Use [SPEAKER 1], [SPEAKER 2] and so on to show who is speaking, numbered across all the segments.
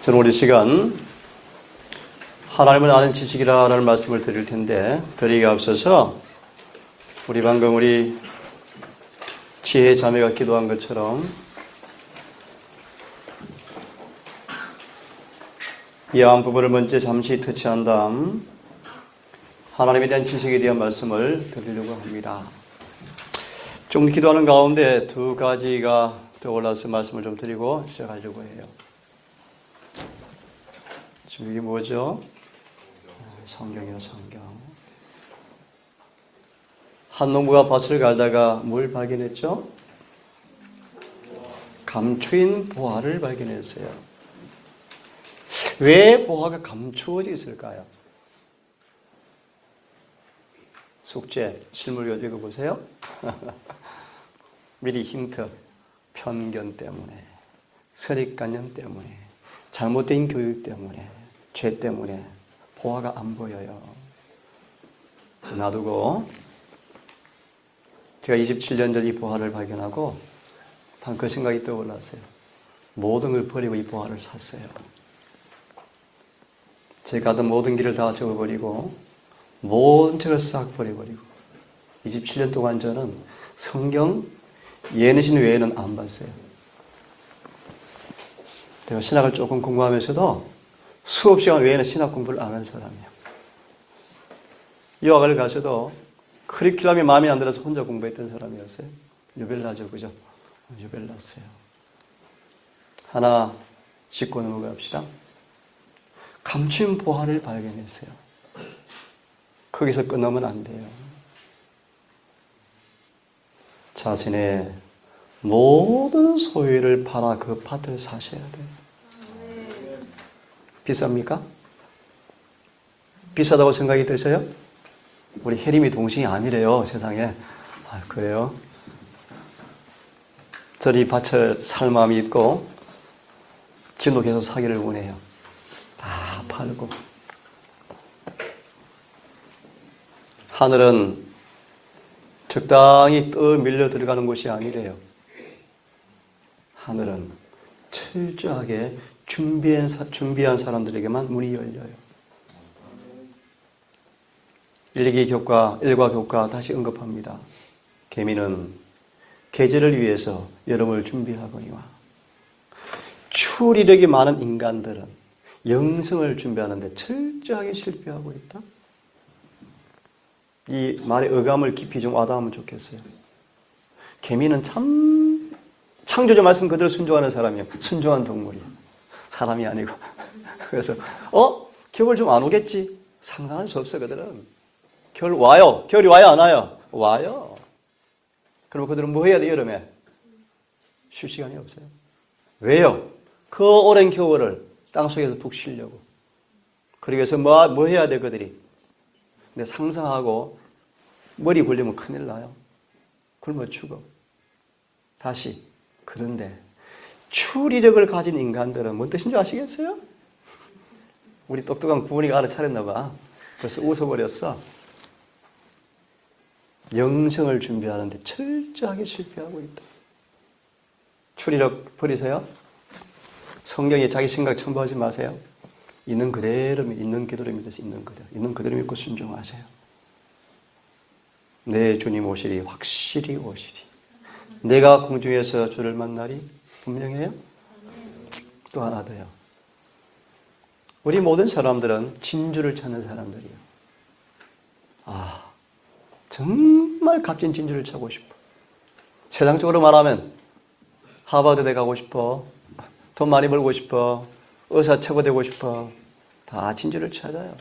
[SPEAKER 1] 저는 오늘 시간 하나님을 아는 지식이라는 말씀을 드릴 텐데, 드리기 앞서서 방금 우리 지혜 자매가 기도한 것처럼 이 한 부분을 먼저 잠시 터치한 다음 하나님에 대한 지식에 대한 말씀을 드리려고 합니다. 좀 기도하는 가운데 두 가지가 떠올라서 말씀을 좀 드리고 시작하려고 해요. 지금 이게 뭐죠? 성경이요, 성경. 한 농부가 밭을 갈다가 뭘 발견했죠? 감추인 보화를 발견했어요. 왜 보화가 감추어져 있을까요? 숙제, 실물 읽어보세요. 미리 힌트. 편견 때문에, 선입관념 때문에, 잘못된 교육 때문에, 죄 때문에 보화가 안 보여요. 놔두고 제가 27년 전 이 보화를 발견하고 그 생각이 떠올랐어요. 모든 걸 버리고 이 보화를 샀어요. 제가 가던 모든 길을 다 접어버리고 모든 책을 싹 버려버리고 27년 동안 저는 성경 예능신 외에는 안 봤어요. 제가 신학을 조금 공부하면서도 수업 시간 외에는 신학 공부를 안 하는 사람이에요. 유학을 가서도 커리큘럼이 마음에 안 들어서 혼자 공부했던 사람이었어요. 유벨라죠, 그죠? 유벨라스요. 하나 짚고 넘어갑시다. 감춘 보화를 발견했어요. 거기서 끝나면 안 돼요. 자신의 모든 소유를 팔아 그 밭을 사셔야 돼요. 비쌉니까? 비싸다고 생각이 드세요? 우리 혜림이 동생이 아니래요, 세상에. 아, 그래요? 저는 이 밭을 살 마음이 있고 지금도 계속 사기를 원해요. 다 팔고. 하늘은 적당히 떠밀려 들어가는 곳이 아니래요. 하늘은 철저하게 준비한 사람들에게만 문이 열려요. 1과 교과 다시 언급합니다. 개미는 계절을 위해서 여름을 준비하거니와 추리력이 많은 인간들은 영성을 준비하는데 철저하게 실패하고 있다. 이 말의 어감을 깊이 좀 와닿으면 좋겠어요. 개미는 참 창조주 말씀 그대로 순종하는 사람이에요. 순종한 동물이에요. 사람이 아니고. 그래서 겨울 좀 안 오겠지? 상상할 수 없어 그들은. 겨울 와요. 겨울이 와요 안 와요? 와요. 그럼 그들은 뭐 해야 돼 여름에? 쉴 시간이 없어요. 왜요? 그 오랜 겨울을 땅속에서 푹 쉬려고. 그러기 위해서 뭐 해야 돼 그들이? 근데 상상하고 머리 굴리면 큰일 나요. 굶어 죽어. 다시. 그런데 추리력을 가진 인간들은 뭔 뜻인 줄 아시겠어요? 우리 똑똑한 구분이가 알아차렸나 봐. 벌써 웃어버렸어. 영성을 준비하는데 철저하게 실패하고 있다. 추리력 버리세요. 성경에 자기 생각 첨부하지 마세요. 있는 그대로 있는 그대로 믿어서 있는 그대로 믿고 순종하세요. 내 주님 오시리 확실히 오시리. 내가 공중에서 주를 만나리 분명해요. 또 하나 더요. 우리 모든 사람들은 진주를 찾는 사람들이에요. 정말 값진 진주를 찾고 싶어. 세상적으로 말하면 하버드대 가고 싶어. 돈 많이 벌고 싶어. 의사 최고 되고 싶어. 다 진주를 찾아요.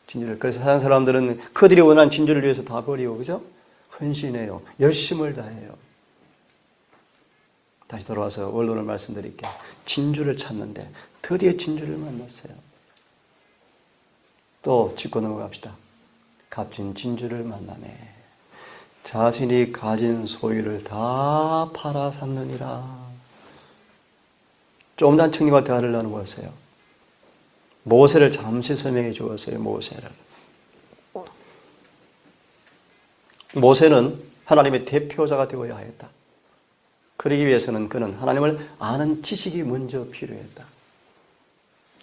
[SPEAKER 1] 진주를. 그래서 세상 사람들은 그들이 원하는 진주를 위해서 다 버리고, 그죠? 헌신해요. 열심을 다해요. 다시 돌아와서 원론을 말씀드릴게요. 진주를 찾는데 드디어 진주를 만났어요. 또 짚고 넘어갑시다. 값진 진주를 만나네. 자신이 가진 소유를 다 팔아 샀느니라. 좀 더 청님과 대화를 나누었어요. 모세를 잠시 설명해 주었어요. 모세는 하나님의 대표자가 되어야 했다. 그러기 위해서는 그는 하나님을 아는 지식이 먼저 필요했다.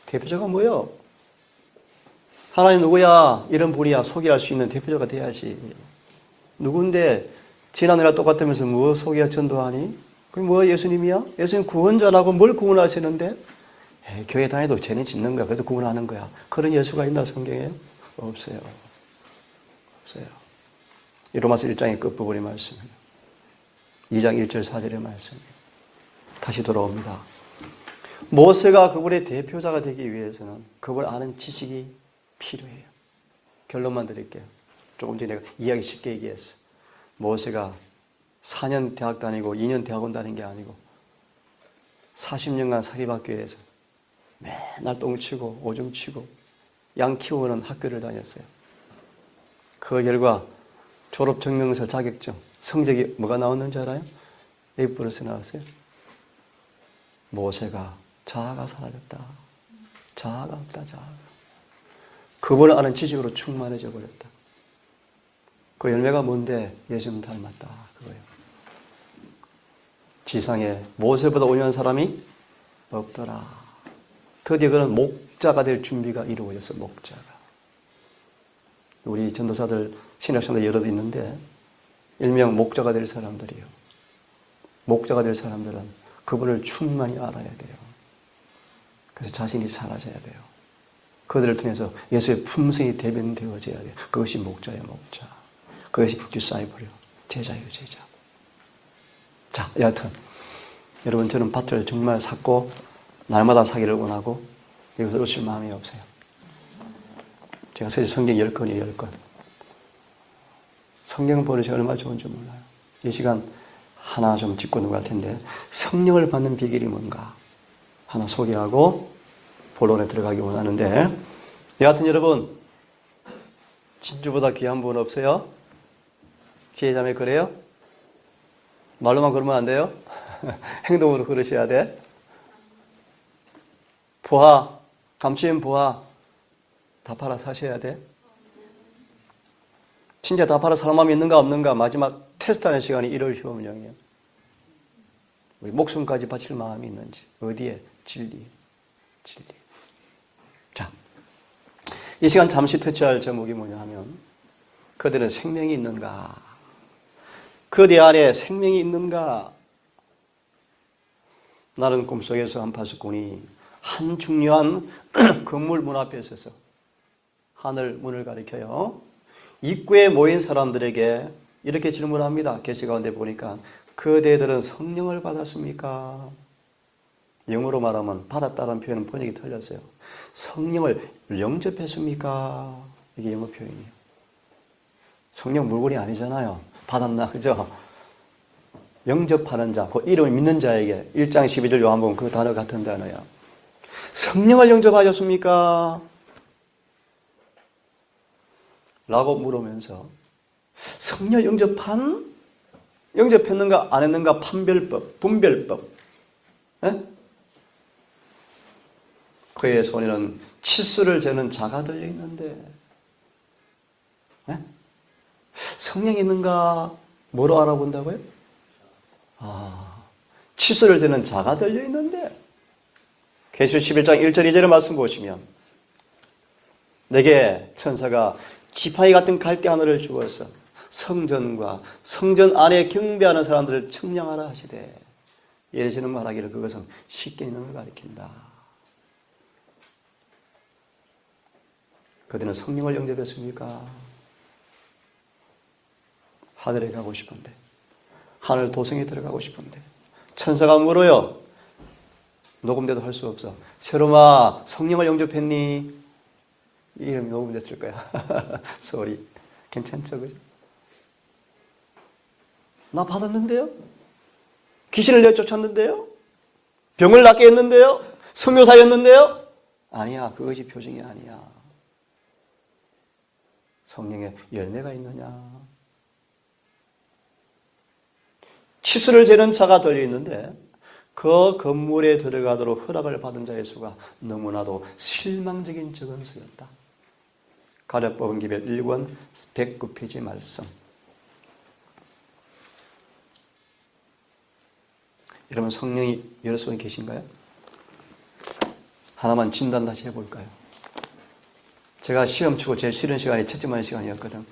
[SPEAKER 1] 대표자가 뭐예요? 하나님 누구야? 이런 분이야. 소개할 수 있는 대표자가 돼야지. 누군데 지난해랑 똑같으면서 뭐 소개야 전도하니? 그게 뭐 예수님이야? 예수님 구원자라고 뭘 구원하시는데? 교회 다녀도 죄는 짓는 거야. 그래도 구원하는 거야. 그런 예수가 있나 성경에? 없어요. 없어요. 이 로마서 1장의 끝부분의 말씀이에요. 2장 1절 4절의 말씀이에요. 다시 돌아옵니다. 모세가 그분의 대표자가 되기 위해서는 그걸 아는 지식이 필요해요. 결론만 드릴게요. 조금 전에 내가 이야기 쉽게 얘기했어. 모세가 4년 대학 다니고 2년 대학원 다닌 게 아니고 40년간 사립학교에서 맨날 똥치고 오줌 치고 양 키우는 학교를 다녔어요. 그 결과 졸업증명서 자격증 성적이 뭐가 나왔는지 알아요? A 플러스 나왔어요. 모세가 자아가 사라졌다. 자아가 없다. 자아가. 그분을 아는 지식으로 충만해져 버렸다. 그 열매가 뭔데? 예수님 닮았다. 그거예요. 지상에 모세보다 온유한 사람이 없더라. 드디어 그는 목자가 될 준비가 이루어졌어. 목자가. 우리 전도사들, 신학생들 여러 있는데 일명 목자가 될 사람들이요. 목자가 될 사람들은 그분을 충만히 알아야 돼요. 그래서 자신이 사라져야 돼요. 그들을 통해서 예수의 품성이 대변되어져야 돼요. 그것이 목자예요, 목자. 그것이 디사이플이요. 제자예요, 제자. 자, 여하튼 여러분 저는 밭을 정말 샀고 날마다 사기를 원하고 여기서 놓칠 마음이 없어요. 제가 사실 성경 10권이에요, 10권. 성경 버릇이 얼마나 좋은지 몰라요. 이 시간 하나 좀 짚고 넘어갈 텐데 성령을 받는 비결이 뭔가 하나 소개하고 본론에 들어가기 원하는데 여하튼 여러분 진주보다 귀한 분 없어요? 지혜자매 그래요? 말로만 그러면 안 돼요? 행동으로 그러셔야 돼. 보화, 감추인 보화 다 팔아 사셔야 돼. 진짜 다 팔아 살 마음이 있는가 없는가 마지막 테스트하는 시간이 1월 휴업령이에요. 우리 목숨까지 바칠 마음이 있는지 어디에? 진리. 자, 이 시간 잠시 터치할 제목이 뭐냐 하면 그들은 생명이 있는가? 그들 안에 생명이 있는가? 나는 꿈속에서 한 파수꾼이 한 중요한 건물 문 앞에 있어서 하늘 문을 가리켜요. 입구에 모인 사람들에게 이렇게 질문합니다. 계시 가운데 보니까 그대들은 성령을 받았습니까? 영어로 말하면 받았다는 표현은 번역이 틀렸어요. 성령을 영접했습니까? 이게 영어 표현이에요. 성령 물건이 아니잖아요. 받았나? 그죠? 영접하는 자, 그 이름을 믿는 자에게 1장 12절 요한복음 그 단어 같은 단어야. 성령을 영접하셨습니까? 라고 물으면서 성령 영접했는가 안 했는가 판별법, 분별법. 에? 그의 손에는 치수를 재는 자가 들려있는데 성령이 있는가 뭐로 알아본다고요? 치수를 재는 자가 들려있는데 계시록 11장 1절 2절의 말씀 보시면 내게 천사가 지팡이 같은 갈대 하나를 주어서 성전과 성전 안에 경배하는 사람들을 측량하라 하시되 예수는 말하기를 그것은 쉽게 있는 걸 가리킨다. 그들은 성령을 영접했습니까? 하늘에 가고 싶은데 하늘 도성에 들어가고 싶은데 천사가 물어요. 녹음돼도 할 수 없어. 세롬아 성령을 영접했니? 이름이 녹음됐을 거야. 소리 괜찮죠? 그죠? 나 받았는데요? 귀신을 내쫓았는데요? 병을 낫게 했는데요? 선교사였는데요? 아니야. 그것이 표징이 아니야. 성령의 열매가 있느냐? 치수를 재는 자가 들려있는데 그 건물에 들어가도록 허락을 받은 자의 수가 너무나도 실망적인 적은 수였다. 가려법은 기별 1권 109페이지 말씀. 여러분 성령이 여러분 계신가요? 하나만 진단 다시 해볼까요? 제가 시험 치고 제일 싫은 시간이 채점하는 시간이었거든.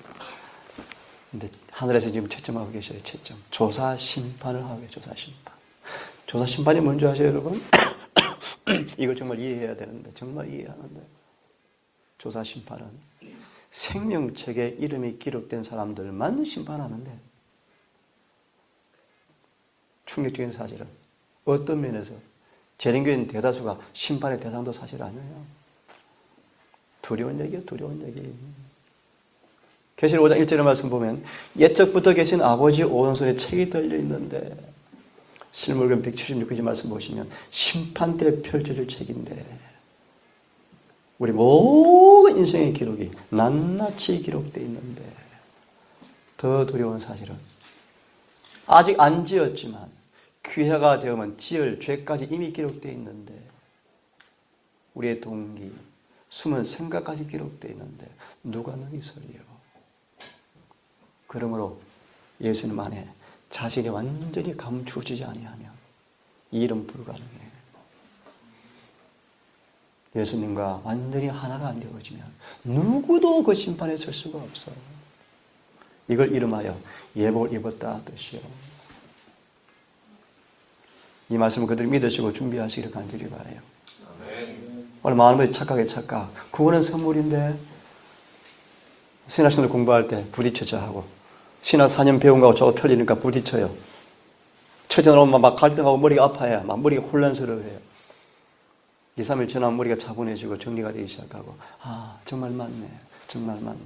[SPEAKER 1] 근데 하늘에서 지금 채점하고 계셔요. 채점. 조사 심판을 하고 계세요. 조사 심판. 조사 심판이 뭔지 아세요, 여러분? 이걸 정말 이해해야 되는데, 정말 이해하는데. 조사 심판은 생명책에 이름이 기록된 사람들만 심판하는데, 충격적인 사실은 어떤 면에서 재림교인 대다수가 심판의 대상도 사실 아니에요. 두려운 얘기예요, 두려운 얘기. 계시록 5장 1절의 말씀 보면 옛적부터 계신 아버지 오른손에 책이 달려 있는데, 실물경 176페이지 말씀 보시면 심판 때 펼쳐질 책인데, 우리 모든 인생의 기록이 낱낱이 기록되어 있는데, 더 두려운 사실은 아직 안 지었지만 기회가 되면 지을 죄까지 이미 기록되어 있는데, 우리의 동기, 숨은 생각까지 기록되어 있는데 누가 너희 소리요? 그러므로 예수님 안에 자신이 완전히 감추어지지 아니하면 이 일은 불가능해요. 예수님과 완전히 하나가 안 되어지면 누구도 그 심판에 설 수가 없어요. 이걸 이름하여 예복을 입었다 뜻이요. 이 말씀을 그들이 믿으시고 준비하시기를 간절히 바라요. 오늘 많은 분들이 착각. 구원은 선물인데, 신학생들 공부할 때 부딪혀져 하고, 신학 4년 배운 거하고 저거 틀리니까 부딪혀요. 처져 나오면 막 갈등하고 머리가 아파요. 막 머리가 혼란스러워해요. 2, 3일 지나면 머리가 차분해지고 정리가 되기 시작하고, 아, 정말 맞네. 정말 맞네.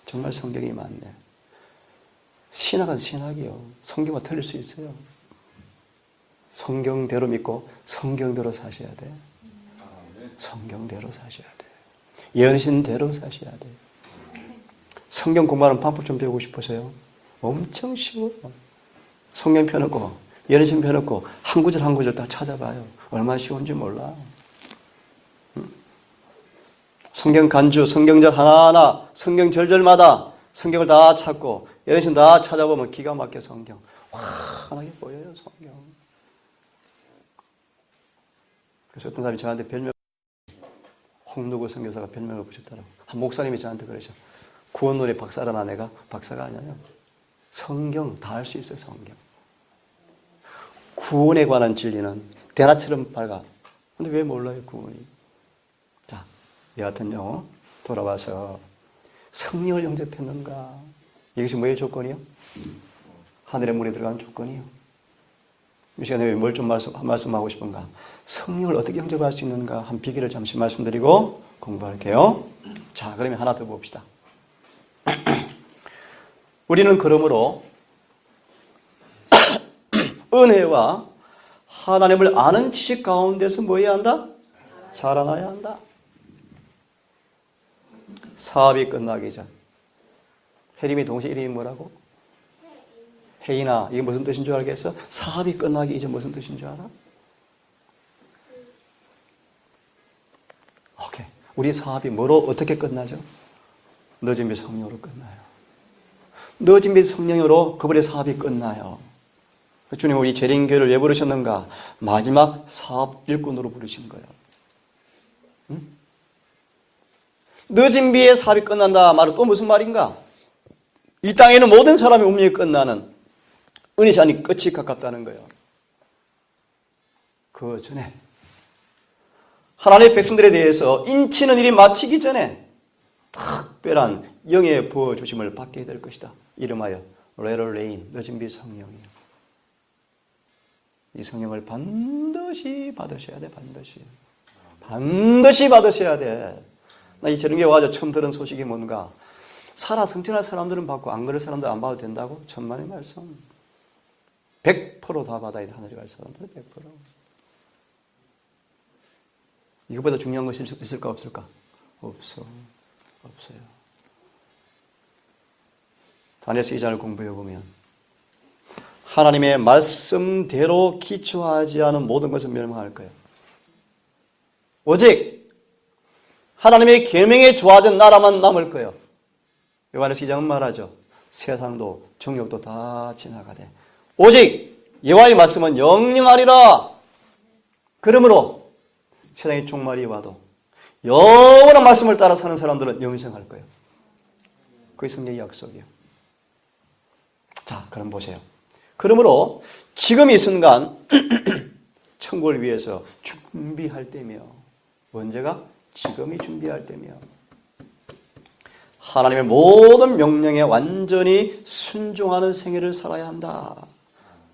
[SPEAKER 1] 정말 성경이 맞네. 신학은 신학이요. 성경과 틀릴 수 있어요. 성경대로 믿고 성경대로 사셔야 돼. 성경대로 사셔야 돼. 연신대로 사셔야 돼. 성경 공부하는 방법 좀 배우고 싶으세요? 엄청 쉬워요. 성경 펴놓고 연신 펴놓고 한 구절 한 구절 다 찾아봐요. 얼마나 쉬운지 몰라. 성경 간주, 성경절 하나하나, 성경 절절마다 성경을 다 찾고 연신 다 찾아보면 기가 막혀 성경 환하게 보여요. 성경. 그래서 어떤 사람이 저한테 별명, 홍누구 선교사가 별명을 붙였더라고. 한 목사님이 저한테 그러죠. 구원놀이 박사란 아내가 박사가 아니에요. 성경 다 알 수 있어요. 성경. 구원에 관한 진리는 대낮처럼 밝아. 근데 왜 몰라요, 구원이? 자, 여하튼요, 돌아와서 성령을 영접했는가? 이것이 뭐의 조건이요? 하늘의 물에 들어가는 조건이요. 이 시간에 뭘 좀 말씀하고 싶은가? 성령을 어떻게 영접할 수 있는가? 한 비결을 잠시 말씀드리고 공부할게요. 자, 그러면 하나 더 봅시다. 우리는 그러므로 은혜와 하나님을 아는 지식 가운데서 뭐 해야 한다? 자라나야 한다. 사업이 끝나기 전. 혜림이 동생 이름이 뭐라고? 혜인아. 이게 무슨 뜻인 줄 알겠어? 사업이 끝나기 이전 무슨 뜻인 줄 알아? 오케이. 우리 사업이 뭐로 어떻게 끝나죠? 늦은 빛 성령으로 끝나요. 늦은 빛 성령으로 그분의 사업이 끝나요. 주님, 우리 재림교회를 왜 부르셨는가? 마지막 사업 일꾼으로 부르신 거예요. 응? 늦은 비에 사업이 끝난다 말은 또 무슨 말인가? 이 땅에 있는 모든 사람의 운명이 끝나는 은혜 시간이 끝이 가깝다는 거예요. 그 전에 하나님의 백성들에 대해서 인치는 일이 마치기 전에 특별한 영의 부어주심을 받게 될 것이다. 이름하여 Latter Rain, 늦은 비 성령이요. 이 성령을 반드시 받으셔야 돼. 반드시 받으셔야 돼. 나 이 재림교회 와서 처음 들은 소식이 뭔가? 살아 승천할 사람들은 받고 안 그럴 사람들 안 받아도 된다고? 천만의 말씀. 100%다 받아야 돼. 하늘에 갈 사람들은 100%. 이것보다 중요한 것이 있을까 없을까? 없어요. 다니엘서 2장을 공부해보면 하나님의 말씀대로 기초하지 않은 모든 것은 멸망할 거예요. 오직 하나님의 계명에 좋아진 나라만 남을 거예요. 요한에서 2장은 말하죠. 세상도 정욕도 다 지나가되 오직 여호와의 말씀은 영영하리라. 그러므로 세상의 종말이 와도 영원한 말씀을 따라 사는 사람들은 영생할 거예요. 그게 성령의 약속이에요. 자, 그럼 보세요. 그러므로 지금 이 순간 천국을 위해서 준비할 때며, 언제가? 지금이 준비할 때며, 하나님의 모든 명령에 완전히 순종하는 생애를 살아야 한다.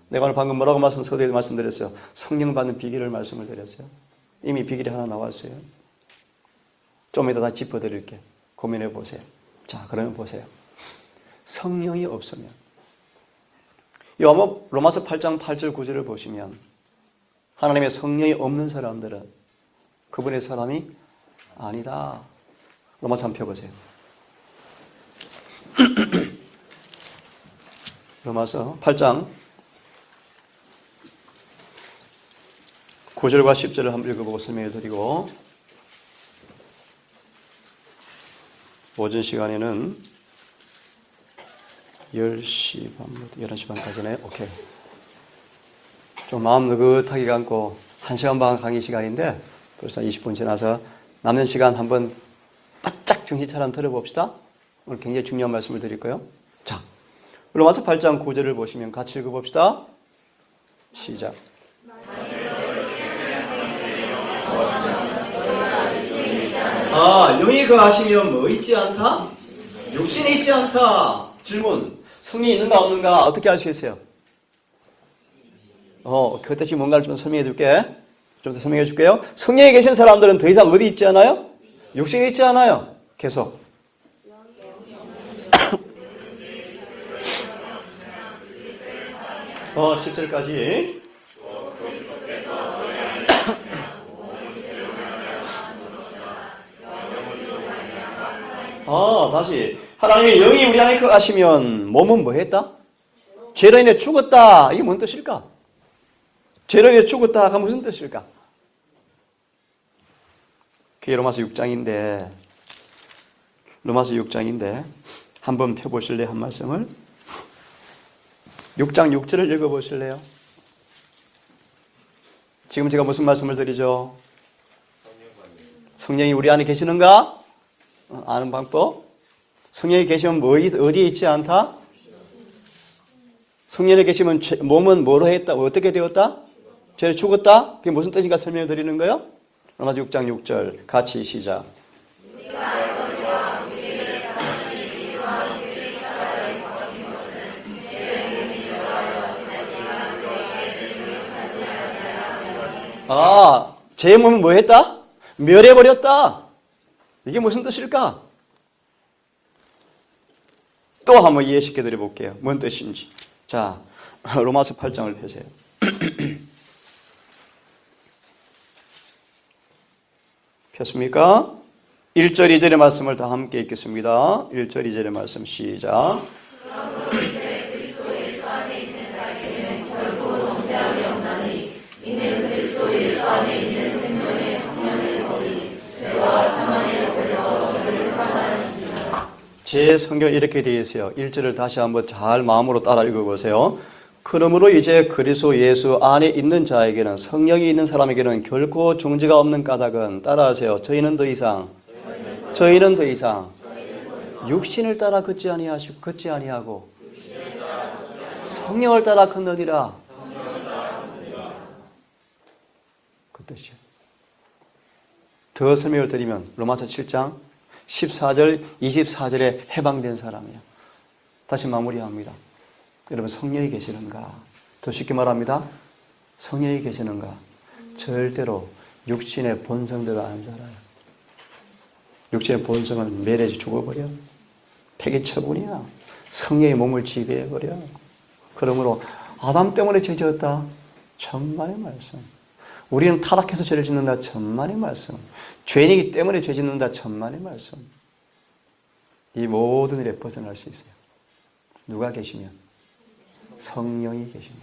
[SPEAKER 1] 내가 오늘 방금 뭐라고 말씀드렸어요? 성령 받는 비결을 말씀을 드렸어요. 이미 비결이 하나 나왔어요. 좀 이따 다 짚어드릴게. 고민해 보세요. 자, 그러면 보세요. 성령이 없으면, 로마서 8장 8절 9절을 보시면 하나님의 성령이 없는 사람들은 그분의 사람이 아니다. 로마서 한번 펴보세요. 로마서 8장 9절과 10절을 한번 읽어보고 설명해 드리고, 오전 시간에는 10시 반부터 11시 반까지네. 오케이. 좀 마음 느긋하게 감고 1시간 반 강의 시간인데 벌써 20분 지나서 남는 시간 한번 바짝 정신차려 들어봅시다. 오늘 굉장히 중요한 말씀을 드릴 거예요. 자, 로마서 8장 9절을 보시면 같이 읽어봅시다. 시작. 영이 거하시면 뭐 있지 않다? 육신이 있지 않다. 질문. 성령이 있는가 없는가 어떻게 알 수 있어요? 그때 지금 뭔가를 좀 설명해 줄게. 좀 더 설명해 줄게요. 성령에 계신 사람들은 더 이상 어디 있지 않아요? 육신이 있지 않아요. 계속. 10절까지. 다시. 하나님의 영이 우리 안에 거하시면 몸은 뭐 했다? 죄로 인해 죽었다. 이게 뭔 뜻일까? 죄로 인해 죽었다가 무슨 뜻일까? 그게 로마서 6장인데, 한번 펴보실래요? 한 말씀을? 6장 6절을 읽어보실래요? 지금 제가 무슨 말씀을 드리죠? 성령이 우리 안에 계시는가? 아는 방법? 성령이 계시면 어디에 있지 않다? 성령에 계시면 몸은 뭐로 했다? 어떻게 되었다? 죄를 죽었다? 그게 무슨 뜻인가 설명해 드리는 거예요? 로마서 6장 6절 같이 시작. 제 몸은 뭐 했다? 멸해버렸다. 이게 무슨 뜻일까? 또 한번 이해시켜 드려 볼게요. 뭔 뜻인지. 자, 로마서 8장을 펴세요. 폈습니까? 1절, 2절의 말씀을 다 함께 읽겠습니다. 1절, 2절의 말씀 시작. 제 성경에 이렇게 되어 있어요. 1절을 다시 한번 잘 마음으로 따라 읽어보세요. 그러므로 이제 그리스도 예수 안에 있는 자에게는, 성령이 있는 사람에게는 결코 종지가 없는 까닭은, 따라하세요. 저희는 더 이상 육신을 따라 걷지 아니하고 성령을 따라 걷느니라. 그 뜻이에요. 더 설명을 드리면 로마서 7장 14절, 24절에 해방된 사람이에요. 다시 마무리합니다. 여러분, 성령이 계시는가? 더 쉽게 말합니다. 성령이 계시는가? 절대로 육신의 본성대로 안 살아요. 육신의 본성은 멸해져 죽어버려. 폐기 처분이야. 성령의 몸을 지배해버려. 그러므로 아담 때문에 죄 지었다. 천만의 말씀. 우리는 타락해서 죄를 짓는다. 천만의 말씀. 죄인이기 때문에 죄 짓는다. 천만의 말씀. 이 모든 일에 벗어날 수 있어요. 누가 계시면? 성령이 계시면.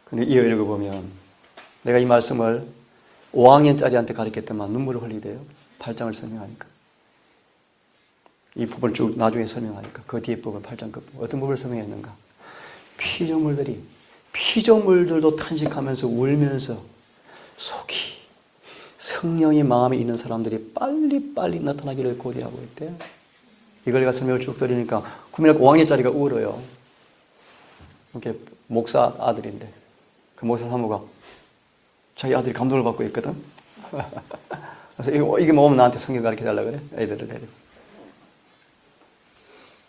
[SPEAKER 1] 근데 이어 읽어보면 내가 이 말씀을 5학년짜리한테 가르쳤더만 눈물을 흘리대요. 8장을 설명하니까. 이 부분을 쭉 나중에 설명하니까 그 뒤에 부분 8장 그 부분 어떤 부분을 설명했는가? 피조물들도 탄식하면서 울면서 속이 성령이 마음에 있는 사람들이 빨리빨리 나타나기를 고대하고 있대요. 이걸 제가 설명을 쭉 드리니까 국민학교 5학년짜리가 울어요. 이렇게 목사 아들인데 그 목사 사모가 자기 아들이 감동을 받고 있거든. 그래서 이게 뭐면 나한테 성경 가르쳐 달라 그래. 애들을 데리고.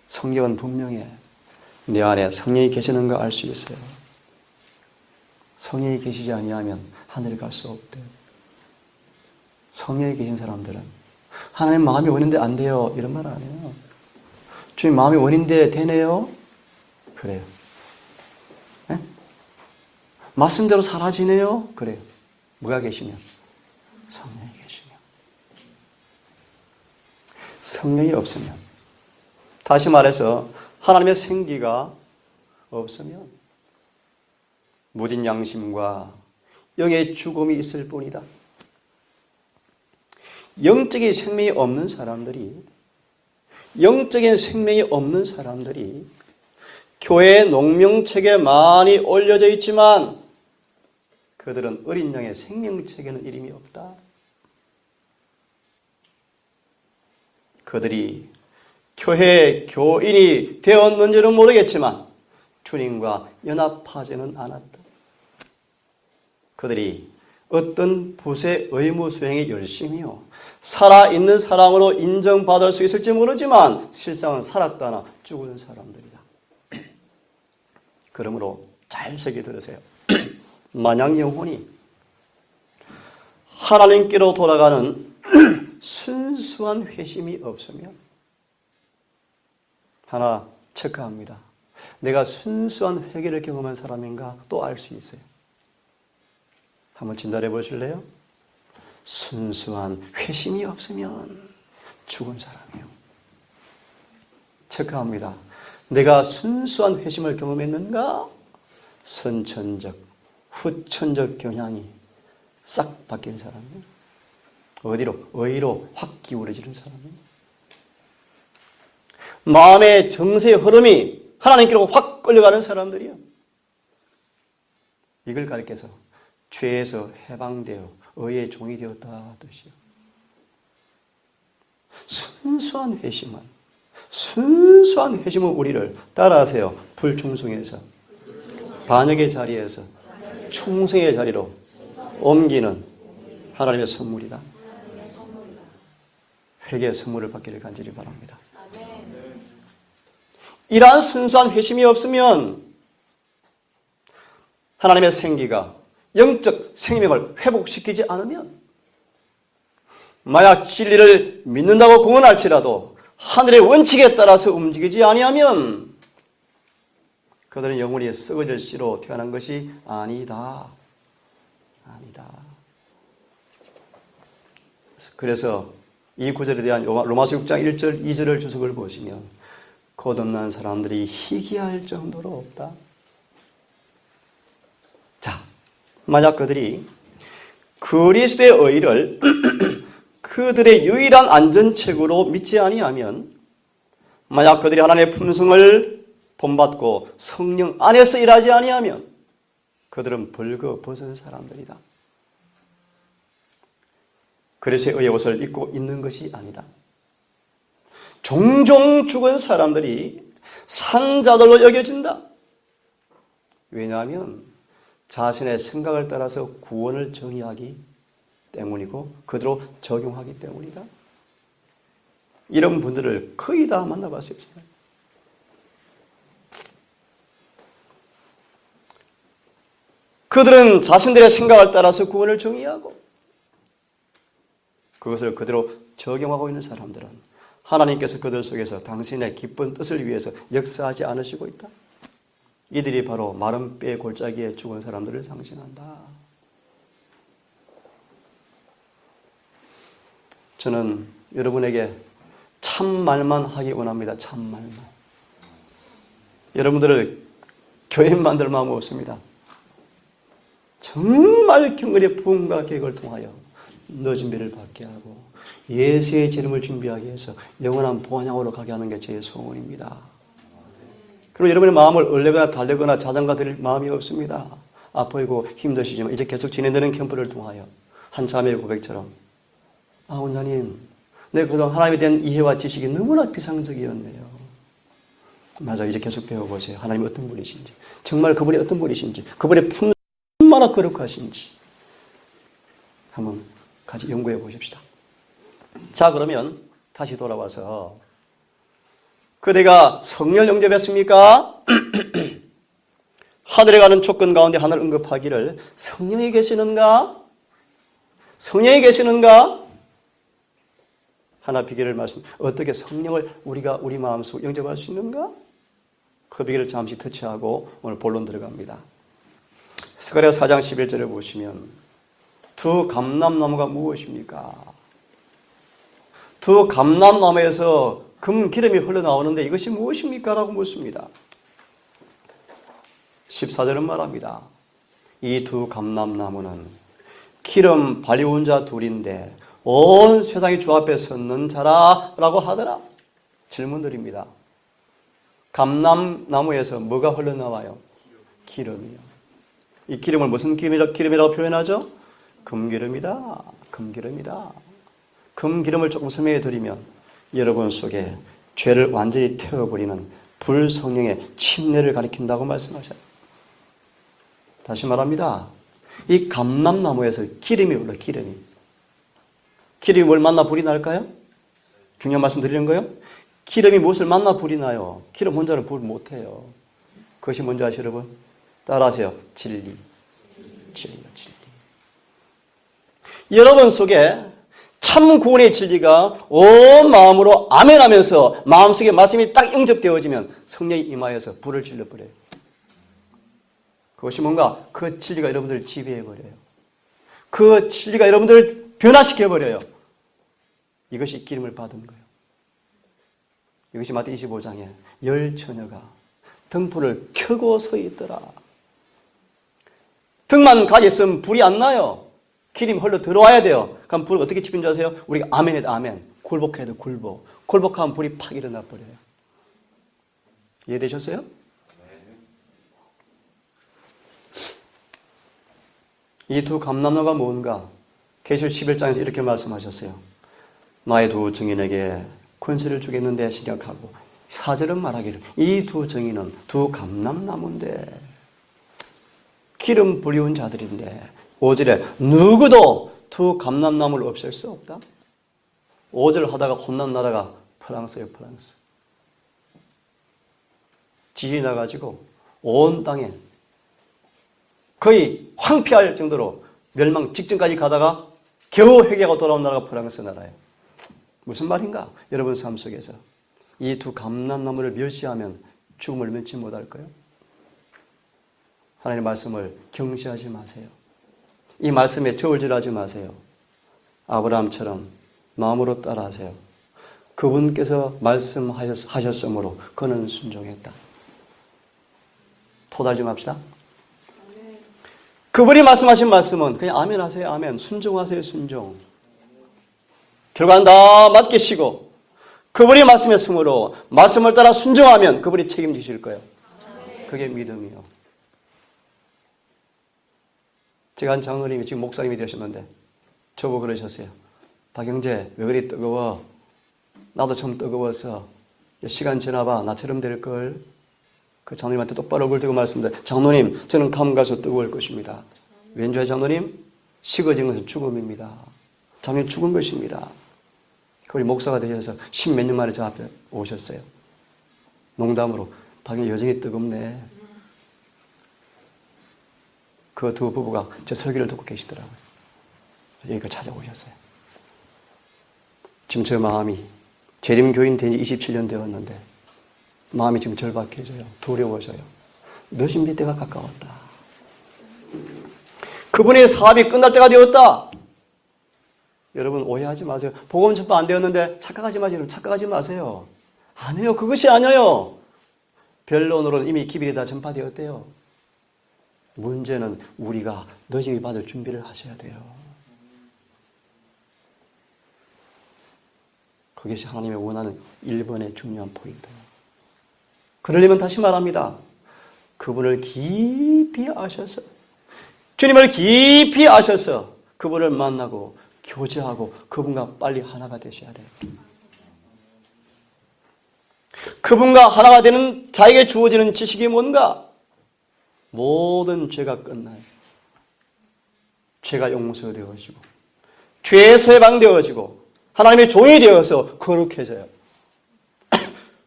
[SPEAKER 1] 성경은 분명해. 내 안에 성령이 계시는 거 알 수 있어요. 성령이 계시지 아니하면 하늘에 갈 수 없대요. 성령이 계신 사람들은 하나님 마음이 원인데 안 돼요. 이런 말 안 해요. 주님 마음이 원인데 되네요. 그래요. 네? 말씀대로 사라지네요. 그래요. 뭐가 계시면? 성령이 계시면. 성령이 없으면, 다시 말해서 하나님의 생기가 없으면 무딘 양심과 영의 죽음이 있을 뿐이다. 영적인 생명이 없는 사람들이 교회 농명책에 많이 올려져 있지만 그들은 어린 양의 생명책에는 이름이 없다. 그들이 교회 교인이 되었는지는 모르겠지만 주님과 연합하지는 않았다. 그들이 어떤 붓의 의무 수행에 열심히요 살아있는 사람으로 인정받을 수 있을지 모르지만 실상은 살았다나 죽은 사람들이다. 그러므로 잘 새겨 들으세요. 만약 영혼이 하나님께로 돌아가는 순수한 회심이 없으면 하나 체크합니다. 내가 순수한 회개를 경험한 사람인가 또 알 수 있어요. 한번 진단해 보실래요? 순수한 회심이 없으면 죽은 사람이에요. 체크합니다. 내가 순수한 회심을 경험했는가? 선천적, 후천적 경향이 싹 바뀐 사람이에요. 어디로? 의로 확 기울어지는 사람이에요. 마음의 정세의 흐름이 하나님께로 확 끌려가는 사람들이요. 이걸 가리켜서 죄에서 해방되어 의의 종이 되었다 뜻이요. 순수한 회심은 우리를 따라하세요. 불충성에서 반역의 자리에서 충성의 자리로 옮기는 하나님의 선물이다. 회개의 선물을 받기를 간절히 바랍니다. 이러한 순수한 회심이 없으면 하나님의 생기가 영적 생명을 회복시키지 않으면 만약 진리를 믿는다고 공언할지라도 하늘의 원칙에 따라서 움직이지 아니하면 그들은 영원히 썩어질 씨로 태어난 것이 아니다. 그래서 이 구절에 대한 로마서 6장 1절 2절을 주석을 보시면 거듭난 사람들이 희귀할 정도로 없다. 자, 만약 그들이 그리스도의 의를 그들의 유일한 안전책으로 믿지 아니하면, 만약 그들이 하나님의 품성을 본받고 성령 안에서 일하지 아니하면 그들은 벌거벗은 사람들이다. 그리스도의 옷을 입고 있는 것이 아니다. 종종 죽은 사람들이 산자들로 여겨진다. 왜냐하면 자신의 생각을 따라서 구원을 정의하기 때문이고 그대로 적용하기 때문이다. 이런 분들을 거의 다 만나봤어요. 그들은 자신들의 생각을 따라서 구원을 정의하고 그것을 그대로 적용하고 있는 사람들은 하나님께서 그들 속에서 당신의 기쁜 뜻을 위해서 역사하지 않으시고 있다. 이들이 바로 마른 뼈의 골짜기에 죽은 사람들을 상징한다. 저는 여러분에게 참말만 하기 원합니다. 참말만. 여러분들을 교회 만들 마음 없습니다. 정말 경건의 부흥과 계획을 통하여 늦은 배를 받게 하고 예수의 재림을 준비하기 위해서 영원한 본향으로 가게 하는 게 제 소원입니다. 그리고 여러분의 마음을 얼레거나 달래거나 자장가 드릴 마음이 없습니다. 아프고 힘드시지만 이제 계속 진행되는 캠프를 통하여 한 자매의 고백처럼 원장님, 내 그동안 하나님에 대한 이해와 지식이 너무나 비상적이었네요. 맞아, 이제 계속 배워보세요. 하나님 어떤 분이신지, 정말 그분이 어떤 분이신지, 그분의 품 얼마나 거룩하신지 한번 같이 연구해 보십시다. 자, 그러면 다시 돌아와서 그대가 성령을 영접했습니까? 하늘에 가는 조건 가운데 하나를 언급하기를 성령이 계시는가? 성령이 계시는가? 하나 비결을 말씀. 어떻게 성령을 우리가 우리 마음속 영접할 수 있는가? 그 비결을 잠시 터치하고 오늘 본론 들어갑니다. 스가랴 4장 11절을 보시면 두 감람나무가 무엇입니까? 두 감람나무에서 금 기름이 흘러나오는데 이것이 무엇입니까? 라고 묻습니다. 14절은 말합니다. 이 두 감람나무는 기름 발리운 자 둘인데 온 세상이 주 앞에 섰는 자라 라고 하더라. 질문드립니다. 감람나무에서 뭐가 흘러나와요? 기름이요. 이 기름을 무슨 기름이라고 표현하죠? 금기름이다. 금기름이다. 금기름을 조금 설명해 드리면 여러분 속에 죄를 완전히 태워버리는 불성령의 침례를 가리킨다고 말씀하셔요. 다시 말합니다. 이 감람나무에서 기름이 흘러, 기름이. 기름이 뭘 만나 불이 날까요? 중요한 말씀 드리는 거예요? 기름이 무엇을 만나 불이 나요? 기름 혼자는 불 못해요. 그것이 뭔지 아시죠, 여러분? 따라하세요. 진리. 진리요, 진리. 여러분 속에 참 구원의 진리가 온 마음으로 아멘 하면서 마음속에 말씀이 딱 영접되어지면 성령이 임하여서 불을 질러버려요. 그것이 뭔가 그 진리가 여러분들을 지배해버려요. 그 진리가 여러분들을 변화시켜버려요. 이것이 기름을 받은 거예요. 이것이 마태 25장에 열 처녀가 등불을 켜고 서 있더라. 등만 가지 있으면 불이 안 나요. 기름이 흘러 들어와야 돼요. 그럼 불을 어떻게 지핀 줄 아세요? 우리가 아멘 해도 아멘, 굴복해야 돼, 굴복. 굴복하면 불이 팍 일어나 버려요. 이해되셨어요? 이 두 감람나무가 뭔가? 계시록 11장에서 이렇게 말씀하셨어요. 나의 두 증인에게 권세를 주겠는데 시작하고 4절은 말하기를 이 두 증인은 두 감람나무인데 기름 부리운 자들인데 5절에 누구도 두 감람나무를 없앨 수 없다. 5절 하다가 혼난 나라가 프랑스예요. 프랑스. 지진이 나가지고 온 땅에 거의 황폐할 정도로 멸망 직전까지 가다가 겨우 회개하고 돌아온 나라가 프랑스 나라예요. 무슨 말인가? 여러분 삶 속에서 이 두 감람나무를 멸시하면 죽음을 면치 못할까요? 하나님의 말씀을 경시하지 마세요. 이 말씀에 저울질하지 마세요. 아브라함처럼 마음으로 따라하세요. 그분께서 말씀하셨으므로 그는 순종했다. 토달 좀 합시다. 그분이 말씀하신 말씀은 그냥 아멘 하세요. 아멘. 순종하세요. 순종. 결과는 다 맡기시고 그분이 말씀했으므로 말씀을 따라 순종하면 그분이 책임지실 거예요. 그게 믿음이요. 제가 한 장로님이 지금 목사님이 되셨는데 저보고 그러셨어요. 박영재 왜 그리 뜨거워? 나도 좀 뜨거워서 시간 지나봐 나처럼 될걸. 그 장로님한테 똑바로 얼굴 들고 말씀드려요. 장로님 저는 감가서 뜨거울 것입니다. 왠지 장로님 식어진 것은 죽음입니다. 장로님 죽은 것입니다. 우리 목사가 되셔서 10몇 년 만에 저 앞에 오셨어요. 농담으로 박영재 여전히 뜨겁네. 그 두 부부가 저 설교를 듣고 계시더라고요. 여기까지 찾아오셨어요. 지금 저 마음이 재림교인 된 지 27년 되었는데 마음이 지금 절박해져요. 두려워져요. 늦은 때가 가까웠다. 그분의 사업이 끝날 때가 되었다. 여러분 오해하지 마세요. 복음 전파 안 되었는데 착각하지 마세요. 착각하지 마세요. 아니에요. 그것이 아니에요. 변론으로는 이미 기별이 다 전파되었대요. 문제는 우리가 늦음이 받을 준비를 하셔야 돼요. 그것이 하나님의 원하는 1번의 중요한 포인트예요. 그러려면 다시 말합니다. 그분을 깊이 아셔서, 주님을 깊이 아셔서 그분을 만나고 교제하고 그분과 빨리 하나가 되셔야 돼요. 그분과 하나가 되는 자에게 주어지는 지식이 뭔가? 모든 죄가 끝나요. 죄가 용서되어지고 죄에서 해방되어지고 하나님의 종이 되어서 거룩해져요.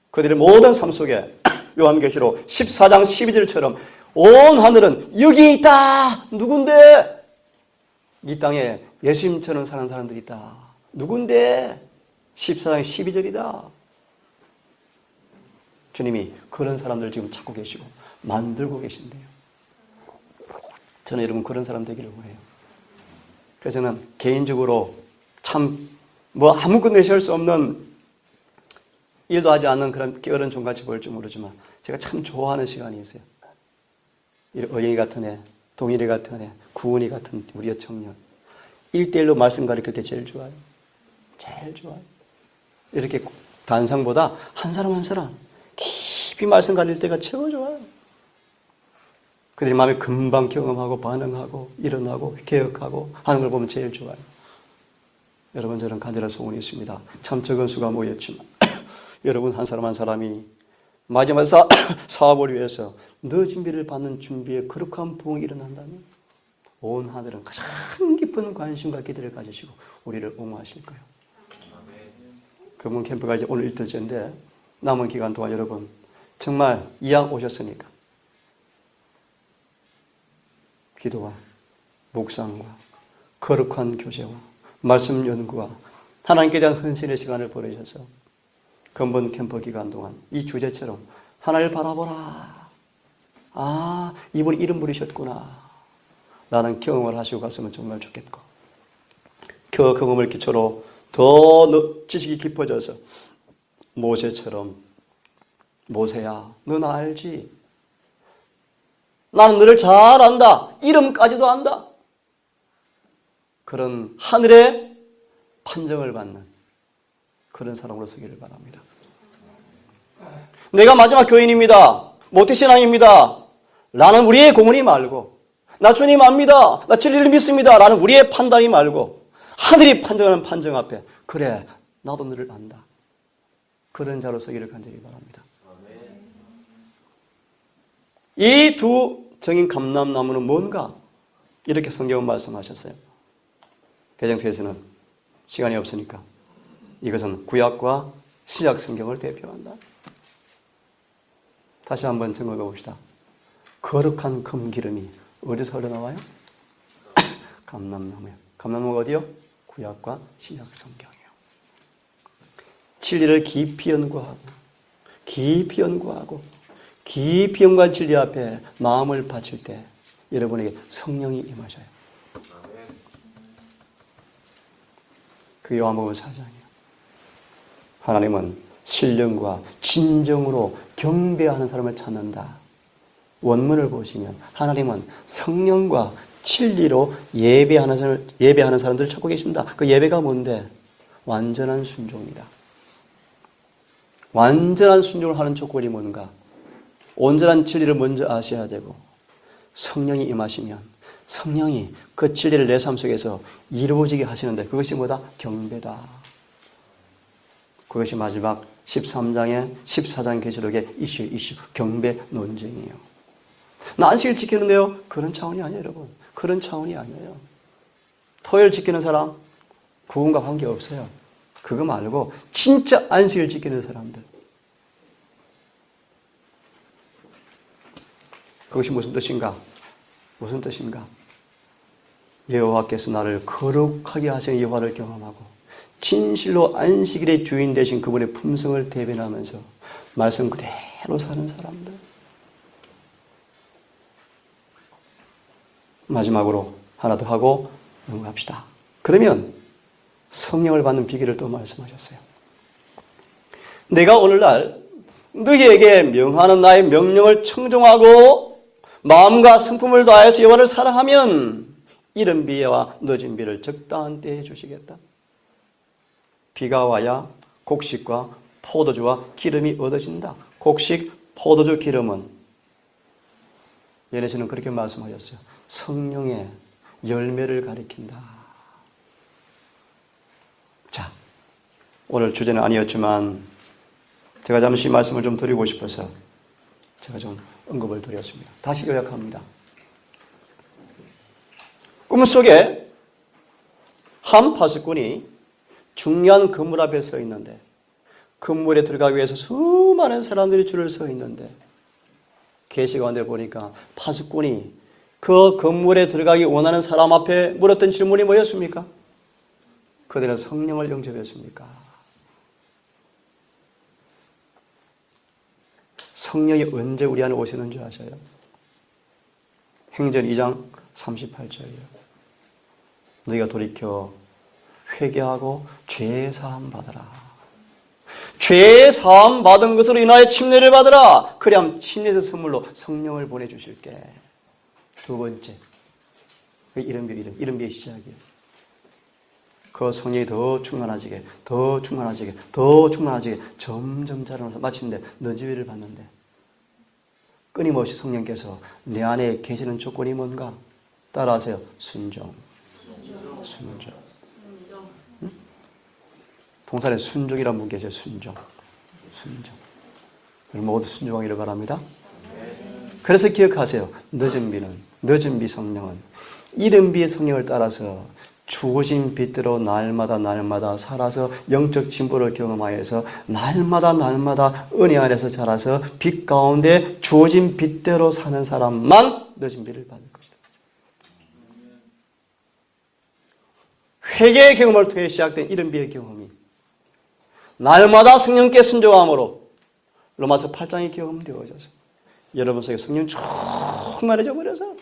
[SPEAKER 1] 그들의 모든 삶 속에 요한계시록 14장 12절처럼 온 하늘은 여기 있다. 누군데? 이 땅에 예수님처럼 사는 사람들이 있다. 누군데? 14장 12절이다. 주님이 그런 사람들을 지금 찾고 계시고 만들고 계신데요. 저는 여러분 그런 사람 되기를 원해요. 그래서 저는 개인적으로 참 아무것도 내세울 수 없는 일도 하지 않는 그런 게으른 종같이 보일지 모르지만 제가 참 좋아하는 시간이 있어요. 어영이 같은 애, 동일이 같은 애, 구은이 같은 우리 청년 1대1로 말씀 가르칠 때 제일 좋아요. 제일 좋아요. 이렇게 단상보다 한 사람 한 사람 깊이 말씀 가르칠 때가 최고 좋아요. 그들이 마음에 금방 경험하고 반응하고 일어나고 개혁하고 하는 걸 보면 제일 좋아요. 여러분 저는 간절한 소원이 있습니다. 참 적은 수가 모였지만 여러분 한 사람 한 사람이 마지막 사업을 위해서 늦은 비를 받는 준비에 거룩한 부흥이 일어난다면 온 하늘은 가장 깊은 관심과 기대를 가지시고 우리를 옹호하실 거예요. 그분 캠프가 이제 오늘 이틀째인데 남은 기간 동안 여러분 정말 이왕 오셨으니까 기도와 묵상과 거룩한 교제와 말씀 연구와 하나님께 대한 헌신의 시간을 보내셔서 근본 캠프 기간 동안 이 주제처럼 하나님을 바라보라. 아, 이분이 이름 부르셨구나. 라는 경험을 하시고 갔으면 정말 좋겠고 그 경험을 기초로 더 지식이 깊어져서 모세처럼 모세야, 너 나 알지? 나는 너를 잘 안다. 이름까지도 안다. 그런 하늘의 판정을 받는 그런 사람으로 서기를 바랍니다. 내가 마지막 교인입니다. 모태신앙입니다. 라는 우리의 공언이 말고 나 주님 압니다. 나 진리를 믿습니다. 라는 우리의 판단이 말고 하늘이 판정하는 판정 앞에 그래 나도 너를 안다. 그런 자로 서기를 간절히 바랍니다. 이 두 정인 감람나무는 뭔가? 이렇게 성경은 말씀하셨어요. 개정투에서는 시간이 없으니까 이것은 구약과 신약 성경을 대표한다. 다시 한번 적어 봅시다. 거룩한 금기름이 어디서 흘러나와요? 감람나무요. 감람나무가 어디요? 구약과 신약 성경이요. 진리를 깊이 연구하고 깊이 연구하고 깊이 연구한 진리 앞에 마음을 바칠 때 여러분에게 성령이 임하셔요. 그 요한복음 4장이에요. 하나님은 신령과 진정으로 경배하는 사람을 찾는다. 원문을 보시면 하나님은 성령과 진리로 예배하는 사람들을 찾고 계신다. 그 예배가 뭔데? 완전한 순종이다. 완전한 순종을 하는 조건이 뭔가? 온전한 진리를 먼저 아셔야 되고 성령이 임하시면 성령이 그 진리를 내 삶 속에서 이루어지게 하시는데 그것이 뭐다? 경배다. 그것이 마지막 13장의 14장 계시록의 이슈 경배 논쟁이에요. 나 안식일 지키는데요. 그런 차원이 아니에요, 여러분. 그런 차원이 아니에요. 토요일 지키는 사람 그분과 관계없어요. 그거 말고 진짜 안식일 지키는 사람들. 그것이 무슨 뜻인가? 무슨 뜻인가? 여호와께서 나를 거룩하게 하시는 여호와를 경험하고 진실로 안식일의 주인 되신 그분의 품성을 대변하면서 말씀 그대로 사는 사람들. 마지막으로 하나 더 하고 넘어갑시다. 그러면 성령을 받는 비결을 또 말씀하셨어요. 내가 오늘날 너희에게 명하는 나의 명령을 청종하고 마음과 성품을 다해서 여호와를 사랑하면 이른 비와 늦은 비를 적당한 때에 주시겠다. 비가 와야 곡식과 포도주와 기름이 얻어진다. 곡식, 포도주 기름은 예내시는 그렇게 말씀하셨어요. 성령의 열매를 가리킨다. 자, 오늘 주제는 아니었지만 제가 잠시 말씀을 좀 드리고 싶어서 제가 좀 언급을 드렸습니다. 다시 요약합니다. 꿈속에 한 파수꾼이 중요한 건물 앞에 서 있는데 건물에 들어가기 위해서 수많은 사람들이 줄을 서 있는데 계시가운데 보니까 파수꾼이 그 건물에 들어가기 원하는 사람 앞에 물었던 질문이 뭐였습니까? 그들은 성령을 영접했습니까? 성령이 언제 우리 안에 오시는 줄 아셔요? 행전 2장 38절이요. 너희가 돌이켜 회개하고 죄 사함 받으라. 죄 사함 받은 것으로 인하여 침례를 받으라. 그래야 침례의 선물로 성령을 보내주실게. 두 번째, 이른비의 시작이에요. 그 성령이 더 충만해지게, 더 충만해지게, 더 충만해지게 점점 자라면서 마침내 너지위를 받는데 끊임없이 성령께서 내 안에 계시는 조건이 뭔가? 따라하세요. 순종. 순종. 응? 동산에 순종이라는 분 계세요. 순종. 순종. 여러분 모두 순종하기를 바랍니다. 그래서 기억하세요. 늦은 비 성령은 이른 비의 성령을 따라서 주어진 빛대로 날마다 살아서 영적 진보를 경험하여서 날마다 은혜 안에서 자라서 빛 가운데 주어진 빛대로 사는 사람만 늦은 비를 받을 것이다. 회개의 경험을 통해 시작된 이른 비의 경험이 날마다 성령께 순종함으로 로마서 8장이 경험되어져서 여러분 속에 성령 충만해져 버려서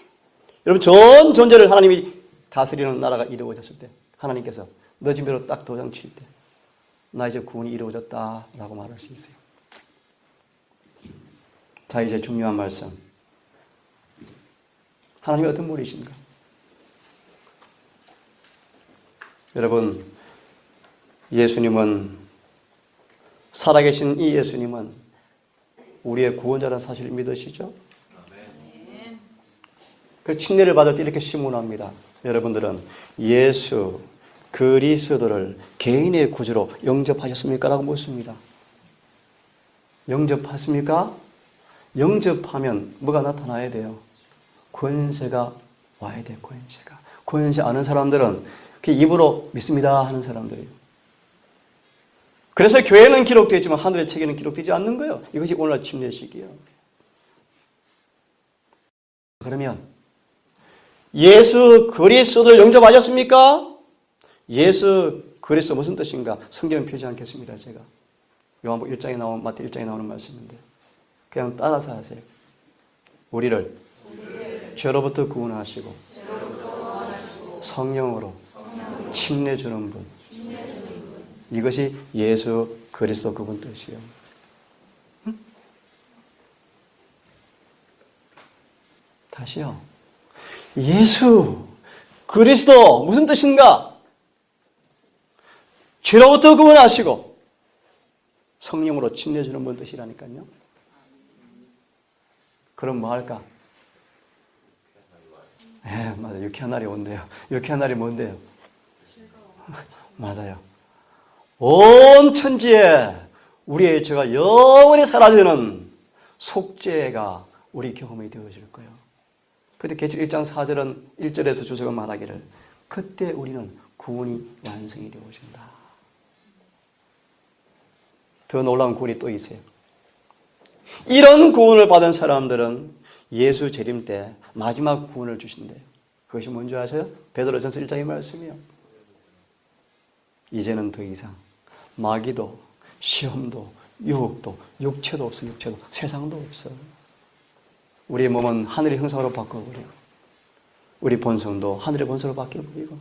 [SPEAKER 1] 여러분 전 존재를 하나님이 다스리는 나라가 이루어졌을 때 하나님께서 늦은 비로 딱 도장 칠 때 나 이제 구원이 이루어졌다라고 말할 수 있어요. 자, 이제 중요한 말씀. 하나님이 어떤 분이신가? 여러분, 예수님은 살아계신 이 예수님은 우리의 구원자라는 사실을 믿으시죠? 그 침례를 받을 때 이렇게 시문합니다. 여러분들은 예수 그리스도를 개인의 구주로 영접하셨습니까? 라고 묻습니다. 영접하십니까? 영접하면 뭐가 나타나야 돼요? 권세가 와야 돼요. 권세가. 권세 아는 사람들은 그 입으로 믿습니다 하는 사람들이에요. 그래서 교회는 기록되어 있지만 하늘의 책에는 기록되지 않는 거예요. 이것이 오늘날 침례식이에요. 그러면 예수 그리스도를 영접하셨습니까? 예수 그리스도 무슨 뜻인가? 성경은 표지 않겠습니다. 제가 요한복음 1장에 나온 마태 1장에 나오는 말씀인데 그냥 따라서 하세요. 우리를 죄로부터 구원하시고 성령으로 침례 주는 분. 이것이 예수 그리스도 그분 뜻이에요. 다시요. 예수 그리스도 무슨 뜻인가? 죄로부터 구원하시고 성령으로 침례 주는 분 뜻이라니까요. 그럼 뭐 할까? 맞아요. 유쾌한 날이 온대요. 유쾌한 날이 뭔데요? 맞아요. 온 천지에 우리의 죄가 영원히 사라지는 속죄가 우리 경험이 되어질 거예요. 그때 계시록 1장 4절은 1절에서 주석은 말하기를 그때 우리는 구원이 완성이 되어진다. 더 놀라운 구원이 또 있어요. 이런 구원을 받은 사람들은 예수 재림 때 마지막 구원을 주신대요. 그것이 뭔지 아세요? 베드로전서 1장의 말씀이요. 이제는 더 이상 마귀도 시험도 유혹도 육체도 없어. 육체도 세상도 없어. 우리의 몸은 하늘의 형상으로 바꿔버리고 우리 본성도 하늘의 본성으로 바뀌어버리고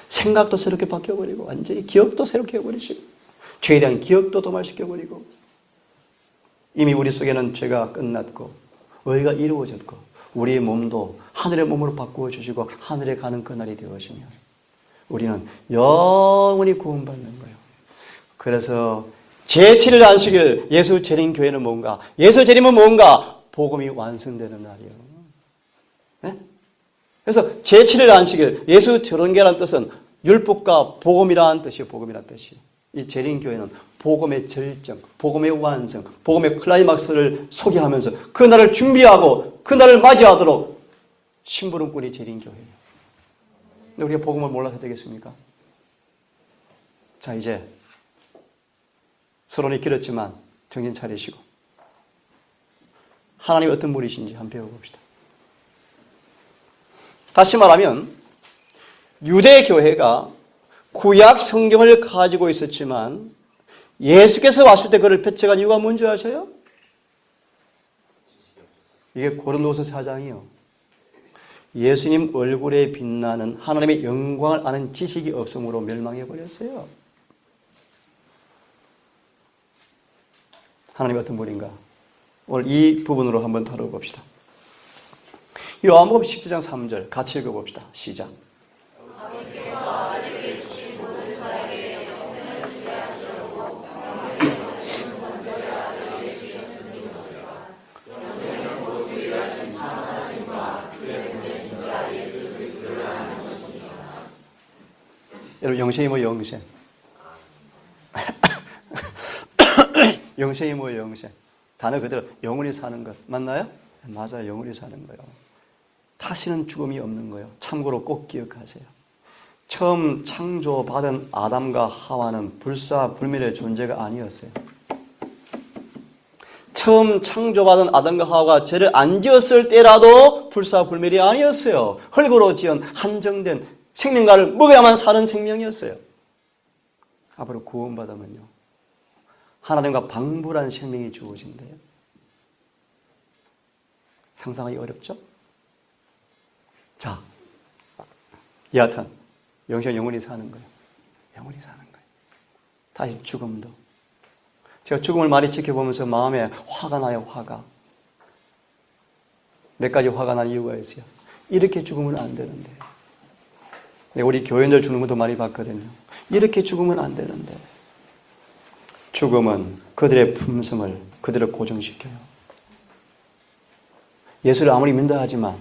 [SPEAKER 1] 생각도 새롭게 바뀌어버리고 완전히 기억도 새롭게 해버리시고 죄에 대한 기억도 도말시켜버리고 이미 우리 속에는 죄가 끝났고 의가 이루어졌고 우리의 몸도 하늘의 몸으로 바꾸어 주시고 하늘에 가는 그날이 되어지면 우리는 영원히 구원받는 거예요. 그래서 제7일 안식일 예수 재림 교회는 뭔가? 예수 재림은 뭔가? 복음이 완성되는 날이에요. 네? 그래서 제7일 안식일 예수 재림교회라는 뜻은 율법과 복음이라는 뜻이에요. 복음이라는 뜻이. 이 재림교회는 복음의 절정, 복음의 완성, 복음의 클라이막스를 소개하면서 그 날을 준비하고 그 날을 맞이하도록 심부름꾼이 재림교회예요. 근데 우리가 복음을 몰라서 되겠습니까? 자, 이제 서론이 길었지만 정신 차리시고 하나님이 어떤 분이신지 한번 배워봅시다. 다시 말하면 유대교회가 구약 성경을 가지고 있었지만 예수께서 왔을 때 그를 배척한 이유가 뭔지 아세요? 이게 고린도서 4장이요. 예수님 얼굴에 빛나는 하나님의 영광을 아는 지식이 없음으로 멸망해버렸어요. 하나님이 어떤 분인가? 오늘 이 부분으로 한번 다뤄봅시다. 요한복음 10장 3절 같이 읽어봅시다. 시작. 여러분 영생이 뭐 영생? 영생이 뭐 영생? 단어 그대로 영원히 사는 것 맞나요? 맞아요. 영원히 사는 거예요. 다시는 죽음이 없는 거예요. 참고로 꼭 기억하세요. 처음 창조받은 아담과 하와는 불사불멸의 존재가 아니었어요. 처음 창조받은 아담과 하와가 죄를 안 지었을 때라도 불사불멸이 아니었어요. 흙으로 지은 한정된 생명과를 먹어야만 사는 생명이었어요. 앞으로 구원받으면요, 하나님과 방불한 생명이 주어진대요. 상상하기 어렵죠? 자, 여하튼 영생 영원히 사는 거예요. 영원히 사는 거예요. 다시 죽음도. 제가 죽음을 많이 지켜보면서 마음에 화가 나요. 화가. 몇 가지 화가 난 이유가 있어요. 이렇게 죽으면 안 되는데. 우리 교인들 죽는 것도 많이 봤거든요. 이렇게 죽으면 안 되는데. 죽음은 그들의 품성을 그대로 고정시켜요. 예수를 아무리 믿는다 하지만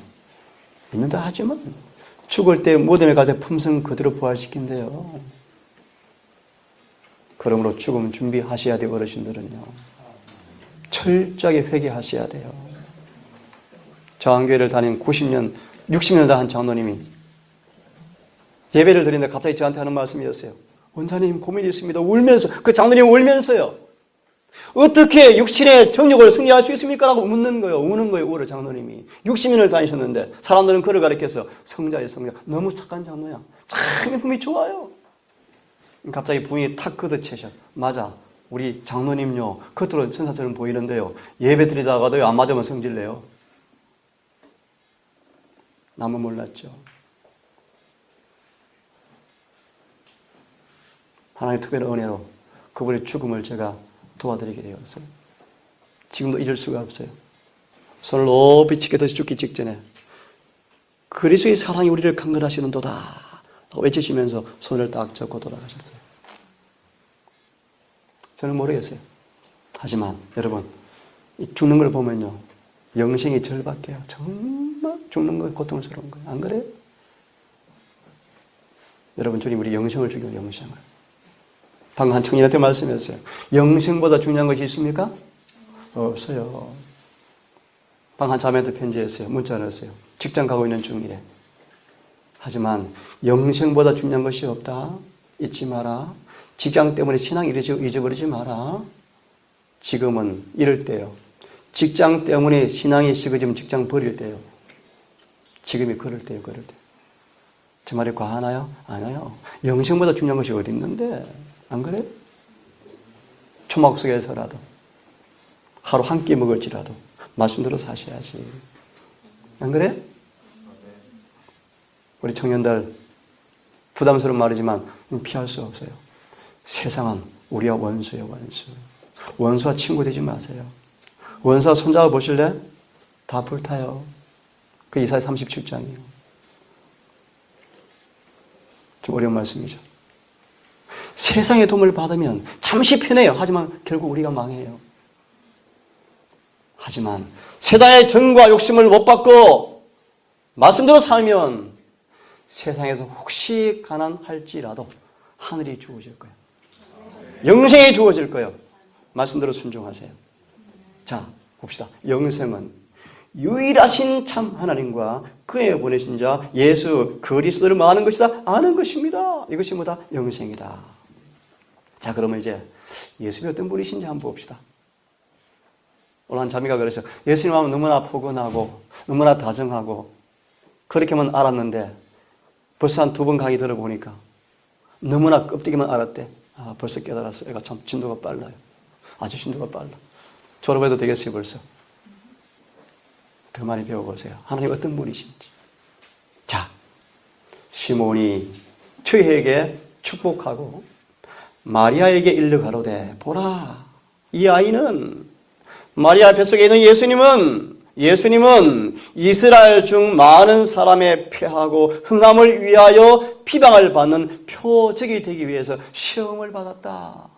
[SPEAKER 1] 죽을 때 무덤에 갈 때 품성 그대로 부활시킨대요. 그러므로 죽음 준비하셔야 돼요. 어르신들은요. 철저하게 회개하셔야 돼요. 저항교회를 다닌 90년, 60년 다 한 장로님이 예배를 드리는데 갑자기 저한테 하는 말씀이었어요. 원사님 고민이 있습니다. 울면서, 그 장로님 울면서요. 어떻게 육신의 정욕을 승리할 수 있습니까? 라고 묻는 거예요. 우는 거예요. 울어 장로님이. 60년을 다니셨는데 사람들은 그를 가리켜서 성자예요. 성자. 너무 착한 장로야. 참 품이 좋아요. 갑자기 부인이 탁 걷어채셔. 맞아. 우리 장로님요. 겉으로 천사처럼 보이는데요. 예배 드리다가도 안 맞으면 성질내요. 남은 몰랐죠. 하나님의 특별한 은혜로 그분의 죽음을 제가 도와드리게 되었어요. 지금도 잊을 수가 없어요. 손을 높이 치켜듯이 죽기 직전에 그리스도의 사랑이 우리를 강건하시는도다 외치시면서 손을 딱 잡고 돌아가셨어요. 저는 모르겠어요. 하지만 여러분, 죽는 걸 보면요, 영생이 절박해요. 정말 죽는 건 고통스러운 거예요. 안 그래요? 여러분, 주님 우리 영생을 주기로 영생을. 방금 한 청년한테 말씀했어요. 영생보다 중요한 것이 있습니까? 없어요. 방금 한 자매한테 편지했어요. 문자를 했어요. 직장 가고 있는 중이래. 하지만 영생보다 중요한 것이 없다. 잊지 마라. 직장 때문에 신앙 잊어버리지 마라. 지금은 이럴 때요. 직장 때문에 신앙이 식어지면 직장 버릴 때요. 지금이 그럴 때요. 그럴 때. 제 말이 과하나요? 아니요. 영생보다 중요한 것이 어디 있는데? 안 그래요? 초막 속에서라도 하루 한 끼 먹을지라도 말씀대로 사셔야지. 안 그래? 우리 청년들 부담스러운 말이지만 피할 수 없어요. 세상은 우리와 원수예요. 원수. 원수와 친구 되지 마세요. 원수와 손잡아 보실래? 다 불타요. 그 이사야 37장이에요. 좀 어려운 말씀이죠. 세상의 도움을 받으면 잠시 편해요. 하지만 결국 우리가 망해요. 하지만 세상의 정과 욕심을 못 받고 말씀대로 살면 세상에서 혹시 가난할지라도 하늘이 주어질 거예요. 영생이 주어질 거예요. 말씀대로 순종하세요. 자, 봅시다. 영생은 유일하신 참 하나님과 그의 보내신 자 예수 그리스도를 아는 것이다. 아는 것입니다. 이것이 뭐다? 영생이다. 자, 그러면 이제 예수님이 어떤 분이신지 한번 봅시다. 오늘 한 자매가 그랬어요. 예수님 하면 너무나 포근하고 너무나 다정하고 그렇게만 알았는데 벌써 한 2번 강의 들어보니까 너무나 껍데기만 알았대. 아, 벌써 깨달았어. 애가 참 진도가 빨라요. 아주 진도가 빨라. 졸업해도 되겠어요, 벌써. 더 많이 배워보세요. 하나님 어떤 분이신지. 자, 시몬이 저희에게 축복하고 마리아에게 일러 가로되 보라, 이 아이는 마리아 뱃속에 있는 예수님은 이스라엘 중 많은 사람의 폐하고 흥함을 위하여 비방을 받는 표적이 되기 위해서 시험을 받았다.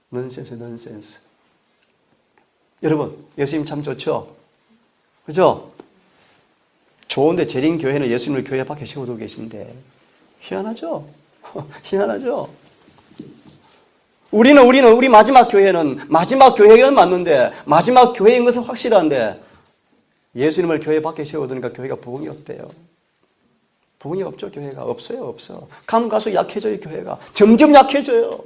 [SPEAKER 1] 넌센스. 여러분, 예수님 참 좋죠? 그죠? 좋은데 재림교회는 예수님을 교회 밖에 세워두고 계신데 희한하죠? 희한하죠? 우리 마지막 교회는 마지막 교회는 맞는데 마지막 교회인 것은 확실한데 예수님을 교회 밖에 세워두니까 교회가 부흥이 없대요. 부흥이 없죠. 교회가 없어. 가면 갈수록 약해져요. 교회가 점점 약해져요.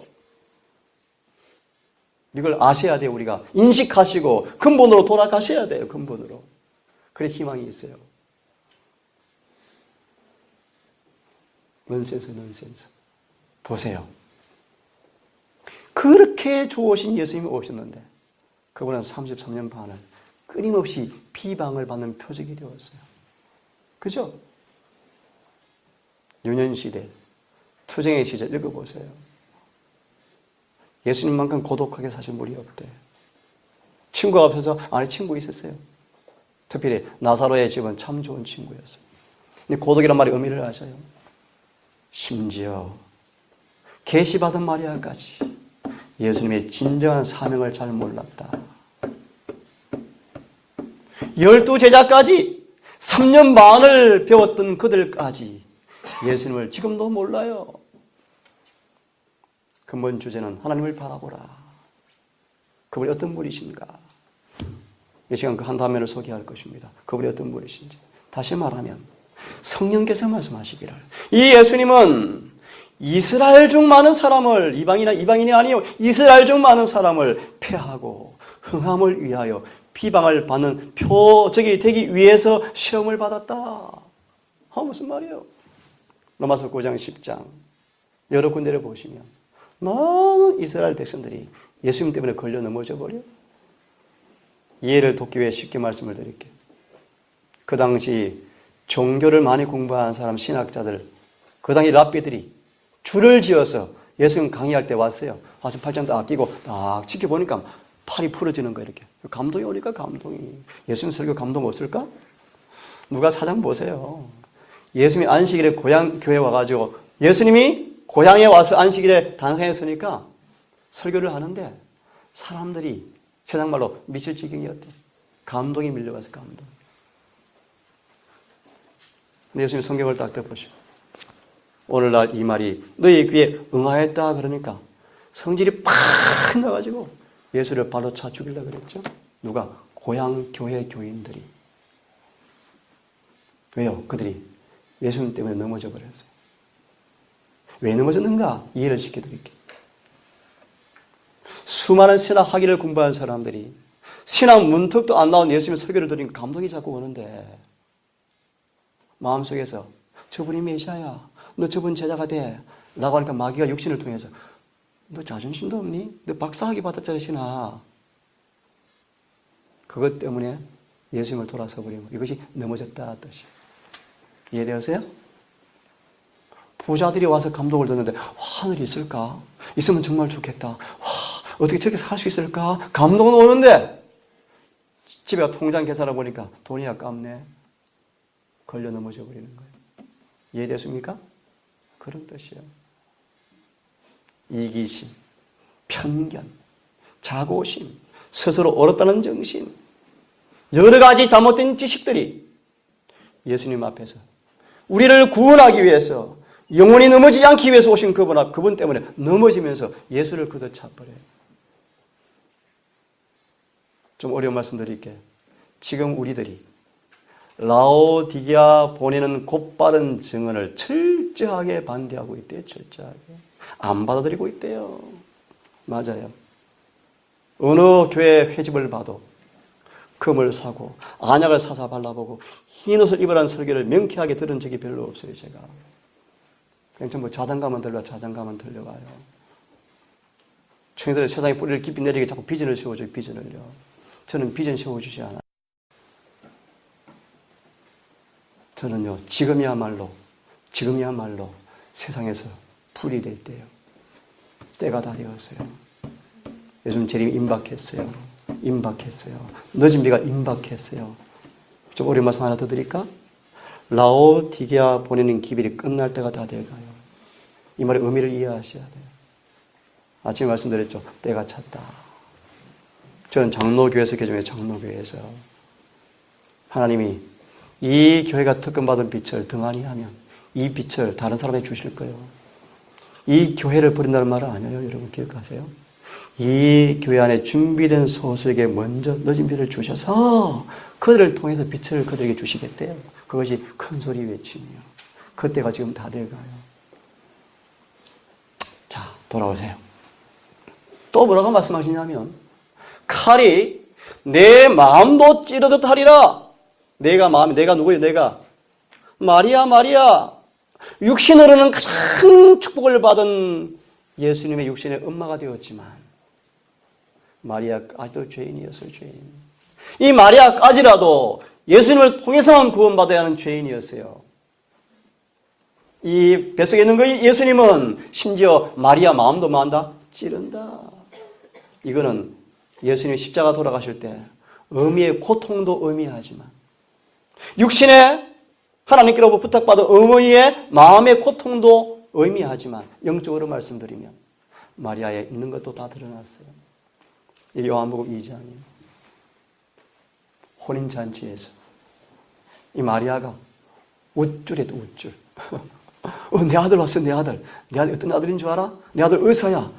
[SPEAKER 1] 이걸 아셔야 돼요. 우리가 인식하시고 근본으로 돌아가셔야 돼요. 근본으로. 그래 희망이 있어요. 넌센스. 보세요. 그렇게 좋으신 예수님이 오셨는데 그분은 33년 반을 끊임없이 비방을 받는 표적이 되었어요. 그죠? 유년시대, 투쟁의 시절 읽어보세요. 예수님만큼 고독하게 사신 분이 없대. 친구 앞에서 아니 친구 있었어요. 특별히 나사로의 집은 참 좋은 친구였어요. 근데 고독이란 말의 의미를 아셔요? 심지어 계시받은 마리아까지 예수님의 진정한 사명을 잘 몰랐다. 12제자까지 3년 반을 배웠던 그들까지 예수님을 지금도 몰라요. 근본 주제는 하나님을 바라보라. 그분이 어떤 분이신가? 이 시간 그 한 단면을 소개할 것입니다. 그분이 어떤 분이신지. 다시 말하면 성령께서 말씀하시기를 이 예수님은 이스라엘 중 많은 사람을 이방인이 아니요 이스라엘 중 많은 사람을 폐하고 흥함을 위하여 비방을 받는 표적이 되기 위해서 시험을 받았다. 무슨 말이에요? 로마서 9장 10장 여러 군데를 보시면 많은 이스라엘 백성들이 예수님 때문에 걸려 넘어져 버려. 이해를 돕기 위해 쉽게 말씀을 드릴게요. 그 당시 종교를 많이 공부한 사람 신학자들 그 당시 랍비들이 줄을 지어서 예수님 강의할 때 왔어요. 와서 팔짱 딱 끼고 딱 지켜보니까 팔이 풀어지는 거예요. 이렇게. 감동이 오니까 감동이. 예수님 설교 감동 없을까? 누가 사장 보세요. 예수님이 안식일에 고향 교회 와가지고 예수님이 고향에 와서 안식일에 단상에 서니까 설교를 하는데 사람들이 세상 말로 미칠 지경이었대. 감동이 밀려가서 감동. 근데 예수님 성경을 딱 덮으시고 오늘날 이 말이 너희 귀에 응하였다 그러니까 성질이 팍 나가지고 예수를 바로 차 죽이려고 그랬죠. 누가? 고향 교회 교인들이. 왜요? 그들이 예수님 때문에 넘어져 버렸어요. 왜 넘어졌는가? 이해를 시켜드릴게요. 수많은 신학 학위를 공부한 사람들이 신학 문턱도 안 나온 예수님의 설교를 들으니까 감동이 자꾸 오는데 마음속에서 저분이 메시아야. 너 저분 제자가 돼. 라고 하니까 마귀가 육신을 통해서 너 자존심도 없니? 너 박사학위 받았잖아. 그것 때문에 예수님을 돌아서 버리고 이것이 넘어졌다 뜻이에요. 이해되세요? 부자들이 와서 감동을 듣는데 하늘이 있을까? 있으면 정말 좋겠다. 어떻게 저렇게 살 수 있을까? 감동은 오는데 집에 가 통장 계산을 보니까 돈이 아깝네. 걸려 넘어져 버리는 거예요. 이해되십니까? 그런 뜻이에요. 이기심, 편견, 자고심, 스스로 옳았다는 정신, 여러 가지 잘못된 지식들이 예수님 앞에서 우리를 구원하기 위해서 영원히 넘어지지 않기 위해서 오신 그분 때문에 넘어지면서 예수를 걷어차버려요. 좀 어려운 말씀 드릴게요. 지금 우리들이 라오디게아 보내는 곧바른 증언을 철저하게 반대하고 있대요. 철저하게. 안 받아들이고 있대요. 맞아요. 어느 교회 회집을 봐도 금을 사고 안약을 사서 발라보고 흰옷을 입으라는 설교를 명쾌하게 들은 적이 별로 없어요. 제가. 그냥 전부 자장가만 들려가요. 청년들의 세상에 뿌리를 깊이 내리게 자꾸 비전을 세워줘요. 비전을요. 저는 비전 세워주지 않아요. 저는요, 지금이야말로 세상에서 풀이 될 때요. 때가 다 되었어요. 요즘 재림이 임박했어요. 늦은 비가 임박했어요. 좀 어려운 말씀 하나 더 드릴까? 라오디게아 보내는 기별이 끝날 때가 다 돼가요. 이 말의 의미를 이해하셔야 돼요. 아침에 말씀드렸죠. 때가 찼다. 저는 장로교회에서 개종해요. 장로교회에서. 하나님이 이 교회가 특권받은 빛을 등한히 하면 이 빛을 다른 사람에게 주실 거예요. 이 교회를 버린다는 말은 아니에요. 여러분 기억하세요? 이 교회 안에 준비된 소수에게 먼저 늦은 빛을 주셔서 그들을 통해서 빛을 그들에게 주시겠대요. 그것이 큰 소리 외침이요. 그때가 지금 다 돼가요. 자, 돌아오세요. 또 뭐라고 말씀하시냐면 칼이 내 마음도 찌르듯 하리라. 내가 누구예요? 내가 마리아. 육신으로는 가장 축복을 받은 예수님의 육신의 엄마가 되었지만 마리아까지도 죄인이었어요. 죄인. 이 마리아까지라도 예수님을 통해서만 구원받아야 하는 죄인이었어요. 이 뱃속에 있는 그 예수님은 심지어 마리아 마음도 뭐한다? 찌른다. 이거는 예수님이 십자가 돌아가실 때 어미의 고통도 의미하지만 육신의 하나님께로부터 부탁받은 어머니의 마음의 고통도 의미하지만 영적으로 말씀드리면 마리아에 있는 것도 다 드러났어요. 이 요한복음 2장이에요. 혼인잔치에서 이 마리아가 우쭐했다. 우쭐. 내 아들 왔어. 내 아들 어떤 아들인 줄 알아? 내 아들 의사야.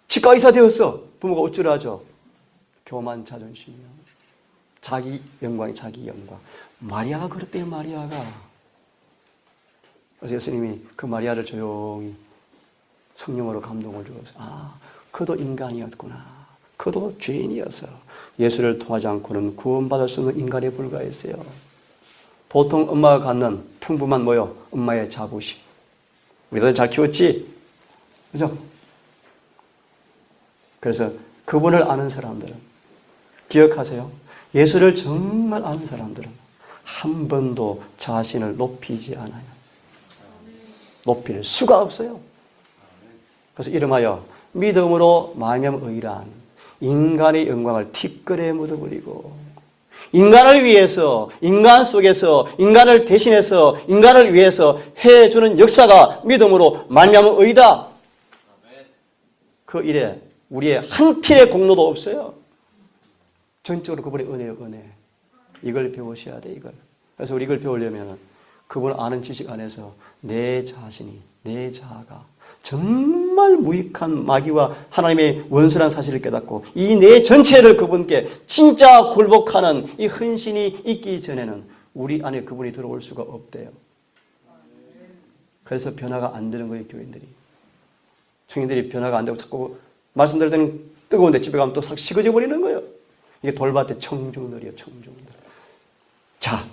[SPEAKER 1] 치과 의사 되었어. 부모가 우쭐하죠. 교만 자존심이요. 자기 영광이 자기 영광. 마리아가 그랬대요. 마리아가. 그래서 예수님이 그 마리아를 조용히 성령으로 감동을 주어서 그도 인간이었구나. 그도 죄인이어서 예수를 통하지 않고는 구원받을 수 없는 인간에 불과했어요. 보통 엄마가 갖는 평범한 엄마의 자부심. 우리들 잘 키웠지? 그죠? 그래서 그분을 아는 사람들은 기억하세요. 예수를 정말 아는 사람들은 한 번도 자신을 높이지 않아요. 높일 수가 없어요. 그래서 이름하여 믿음으로 말미암은 의란 인간의 영광을 티끌에 묻어버리고 인간을 위해서 인간 속에서 인간을 대신해서 인간을 위해서 해주는 역사가 믿음으로 말미암은 의다. 그 일에 우리의 한 틸의 공로도 없어요. 전적으로 그분의 은혜요, 은혜. 이걸 배우셔야 돼, 이걸. 그래서 우리 이걸 배우려면 그분을 아는 지식 안에서 내 자신이, 내 자아가 정말 무익한 마귀와 하나님의 원수라는 사실을 깨닫고 이 내 전체를 그분께 진짜 굴복하는 이 헌신이 있기 전에는 우리 안에 그분이 들어올 수가 없대요. 그래서 변화가 안 되는 거예요, 교인들이. 청년들이 변화가 안 되고 자꾸 말씀드릴 때는 뜨거운데 집에 가면 또 싹 식어져 버리는 거예요. 이게 돌밭에 청중들이에요, 청중들. 자,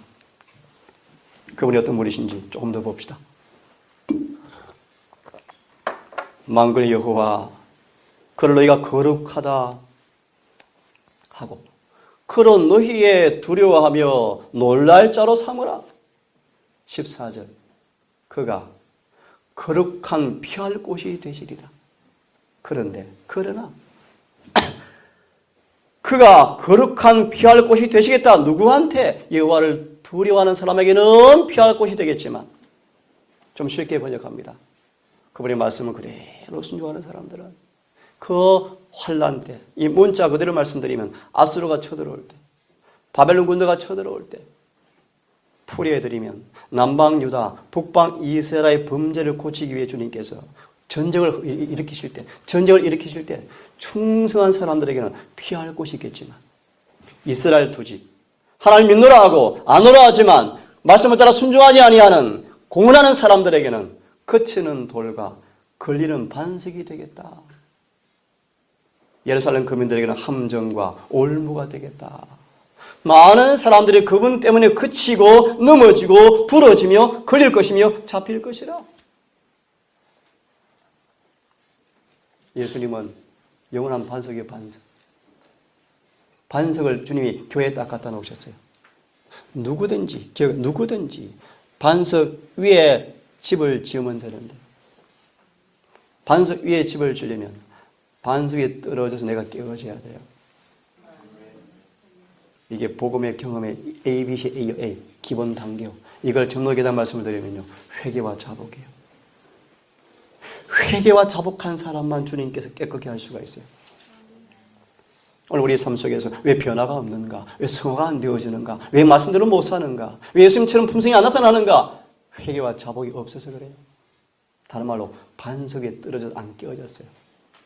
[SPEAKER 1] 그분이 어떤 분이신지 조금 더 봅시다. 만군의 여호와, 그를 너희가 거룩하다 하고 그로 너희의 두려워하며 놀랄 자로 삼으라. 14절, 그가 거룩한 피할 곳이 되시리라. 그러나 그가 거룩한 피할 곳이 되시겠다. 누구한테? 여호와를 두려워하는 사람에게는 피할 곳이 되겠지만 좀 쉽게 번역합니다. 그분의 말씀을 그대로 순종하는 사람들은 그 환란 때, 이 문자 그대로 말씀드리면 아수르가 쳐들어올 때, 바벨론 군대가 쳐들어올 때, 풀이해드리면 남방 유다, 북방 이스라엘의 범죄를 고치기 위해 주님께서 전쟁을 일으키실 때 충성한 사람들에게는 피할 곳이 있겠지만 이스라엘 투지, 하나님 믿노라 하고 안 오라 하지만 말씀을 따라 순종하지 아니하는 공언하는 사람들에게는 그치는 돌과 걸리는 반석이 되겠다. 예루살렘 거민들에게는 함정과 올무가 되겠다. 많은 사람들이 그분 때문에 그치고 넘어지고 부러지며 걸릴 것이며 잡힐 것이라. 예수님은 영원한 반석이에요. 반석을 주님이 교회에 딱 갖다 놓으셨어요. 누구든지 반석 위에 집을 지으면 되는데, 반석 위에 집을 지으려면 반석에 떨어져서 내가 깨어져야 돼요. 이게 복음의 경험의 ABC, A, 기본 단계요. 이걸 전도계단 말씀을 드리면요, 회개와 자복이에요. 회개와 자복한 사람만 주님께서 깨끗게 할 수가 있어요. 오늘 우리의 삶 속에서 왜 변화가 없는가? 왜 성화가 안 되어지는가? 왜 말씀대로 못 사는가? 왜 예수님처럼 품성이 안 나타나는가? 회개와 자복이 없어서 그래요. 다른 말로 반석에 떨어져서 안 깨어졌어요.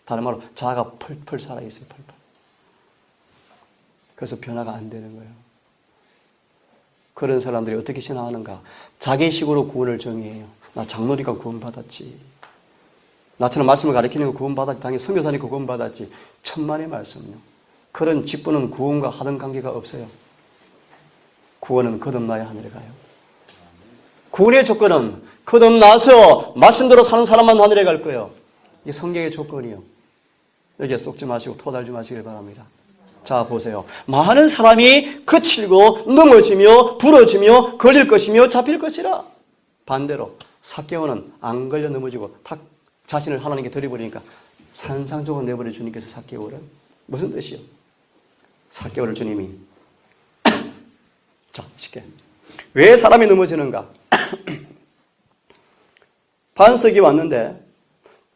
[SPEAKER 1] 다른 말로 자아가 펄펄 살아있어요. 펄펄. 그래서 변화가 안 되는 거예요. 그런 사람들이 어떻게 신앙하는가? 자기식으로 구원을 정의해요. 나 장로니까 구원받았지. 나처럼 말씀을 가르치는 거 구원받았지. 당연히 선교사니까 구원받았지. 천만의 말씀요. 그런 직분은 구원과 하등 관계가 없어요. 구원은 거듭나야 하늘에 가요. 구원의 조건은 거듭나서 말씀대로 사는 사람만 하늘에 갈 거예요. 이게 성경의 조건이요. 여기에 쏙지 마시고 토달지 마시길 바랍니다. 자, 보세요. 많은 사람이 그치고 넘어지며 부러지며 걸릴 것이며 잡힐 것이라. 반대로 삭개오는 안 걸려 넘어지고 탁 자신을 하나님께 드려버리니까 산상적으로 내버려 주님께서 삭개오를 무슨 뜻이요? 삭개오를 주님이 자, 쉽게 왜 사람이 넘어지는가? 반석이 왔는데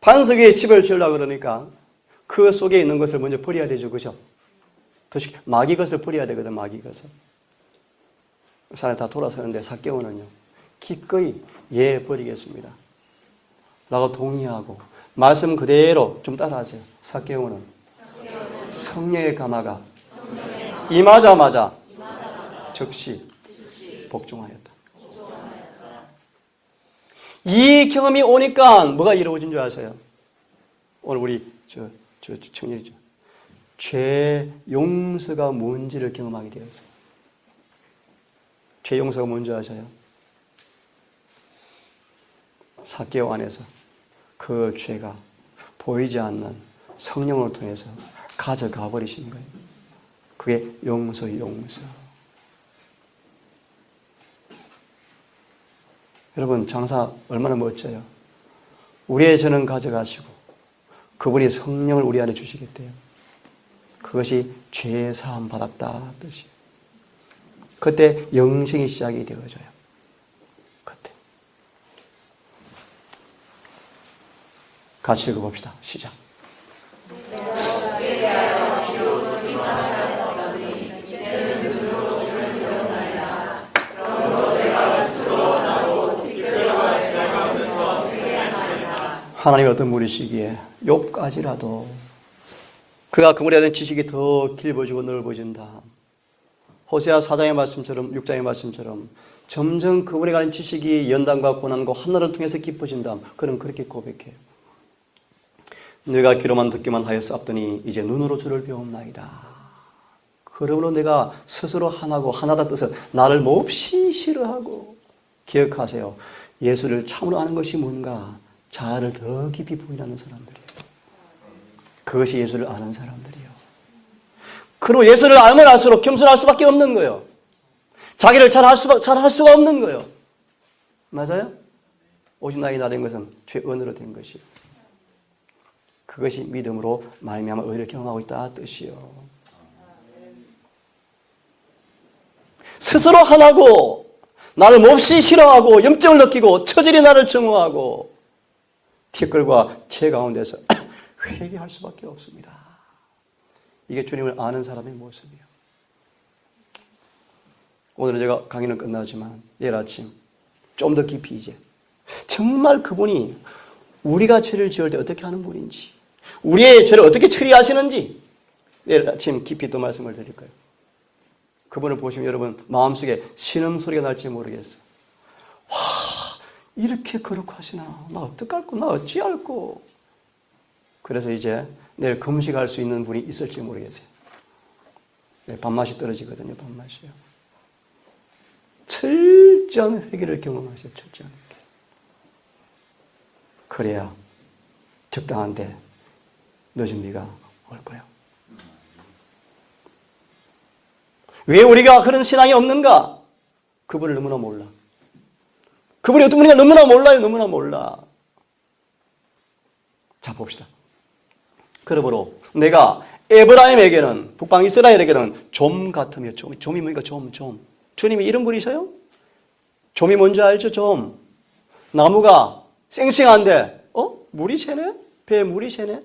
[SPEAKER 1] 반석 위에 집을 지으려고 그러니까 그 속에 있는 것을 먼저 버려야 되죠. 그죠? 마귀 것을 버려야 되거든. 마귀 것을. 산에 다 돌아서는데 삭개오는요, 기꺼이 예 버리겠습니다 라고 동의하고 말씀 그대로 좀 따라하세요. 삭개오는 성령의 감화가 임하자마자 즉시 복종하였다. 이 경험이 오니까 뭐가 이루어진 줄 아세요? 오늘 우리 청년이죠. 죄 용서가 뭔지를 경험하게 되었어요. 죄 용서가 뭔지 아세요? 삭개오 안에서 그 죄가 보이지 않는 성령을 통해서 가져가 버리신 거예요. 그게 용서. 여러분, 장사 얼마나 멋져요. 우리의 죄는 가져가시고 그분이 성령을 우리 안에 주시겠대요. 그것이 죄 사함 받았다 뜻이에요. 그때 영생이 시작이 되어져요. 그때 같이 읽어봅시다. 시작. 하나님이 어떤 분이시기에 욥까지라도 그가 그물에 대한 지식이 더 길어지고 넓어진다. 호세아 4장의 말씀처럼 6장의 말씀처럼 점점 그분에 관한 지식이 연단과 고난과 환난을 통해서 깊어진다. 그는 그렇게 고백해요. 내가 귀로만 듣기만 하여 싸웠더니 이제 눈으로 주를 배움나이다. 그러므로 내가 스스로 하나다 뜻을 나를 몹시 싫어하고. 기억하세요. 예수를 참으로 아는 것이 뭔가 자아를 더 깊이 부인하는 사람들이에요. 그것이 예수를 아는 사람들이에요. 그리고 예수를 알면 알수록 겸손할 수밖에 없는 거예요. 자기를 잘 할 수가 없는 거예요. 맞아요? 오직 나에게 나된 것은 죄언으로 된 것이요. 그것이 믿음으로 말미암아 의를 경험하고 있다 뜻이요. 스스로 하나고 나를 몹시 싫어하고 염증을 느끼고 처절히 나를 증오하고 티끌과 채 가운데서 회개할 수밖에 없습니다. 이게 주님을 아는 사람의 모습이에요. 오늘은 제가 강의는 끝나지만 내일 아침 좀 더 깊이 이제 정말 그분이 우리가 죄를 지을 때 어떻게 하는 분인지, 우리의 죄를 어떻게 처리하시는지 내일 아침 깊이 또 말씀을 드릴 거예요. 그분을 보시면 여러분 마음속에 신음소리가 날지 모르겠어요. 와, 이렇게 거룩하시나? 나 어떡할꼬? 나 어찌할꼬? 그래서 이제 내일 금식할 수 있는 분이 있을지 모르겠어요. 밥맛이 떨어지거든요. 밥맛이요. 철저한 회개를 경험하세요. 철저한 회개. 그래야 적당한 때 늦은 비가 올 거예요. 왜 우리가 그런 신앙이 없는가? 그분을 너무나 몰라. 그분이 어떤 분인가 너무나 몰라요. 너무나 몰라. 자, 봅시다. 그러므로 내가 에브라임에게는, 북방 이스라엘에게는 좀 같으며, 좀이 뭐니까 좀. 주님이 이런 분이셔요? 좀이 뭔지 알죠? 좀. 나무가 쌩쌩한데, 물이 새네? 배에 물이 새네?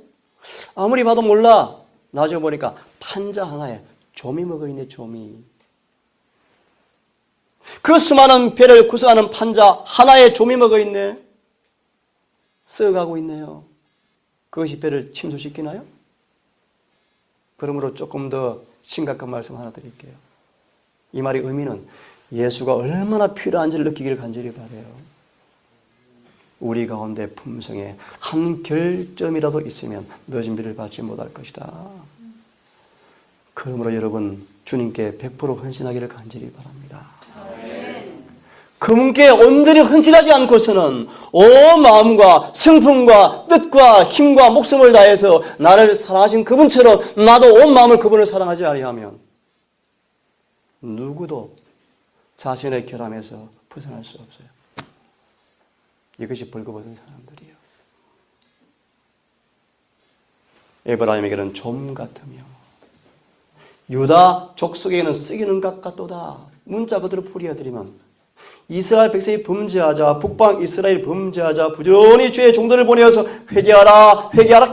[SPEAKER 1] 아무리 봐도 몰라. 나중에 보니까 판자 하나에 좀이 먹어있네, 좀이. 그 수많은 배를 구성하는 판자 하나에 좀이 먹어있네. 썩어가고 있네요. 그것이 배를 침수시키나요? 그러므로 조금 더 심각한 말씀 하나 드릴게요. 이 말의 의미는 예수가 얼마나 필요한지를 느끼기를 간절히 바라요. 우리 가운데 품성에 한 결점이라도 있으면 늦은 비를 받지 못할 것이다. 그러므로 여러분 주님께 100% 헌신하기를 간절히 바랍니다. 그분께 온전히 헌신하지 않고서는 온 마음과 성품과 뜻과 힘과 목숨을 다해서 나를 사랑하신 그분처럼 나도 온 마음을 그분을 사랑하지 아니하면 누구도 자신의 결함에서 벗어날 수 없어요. 이것이 벌거벗은 사람들이에요. 에브라임에게는 좀 같으며 유다 족속에게는 썩이는 것 같도다. 문자 그대로 풀이해드리면 이스라엘 백성이 범죄하자, 북방 이스라엘 범죄하자, 부지런히 주의 종들을 보내어서 회개하라, 회개하라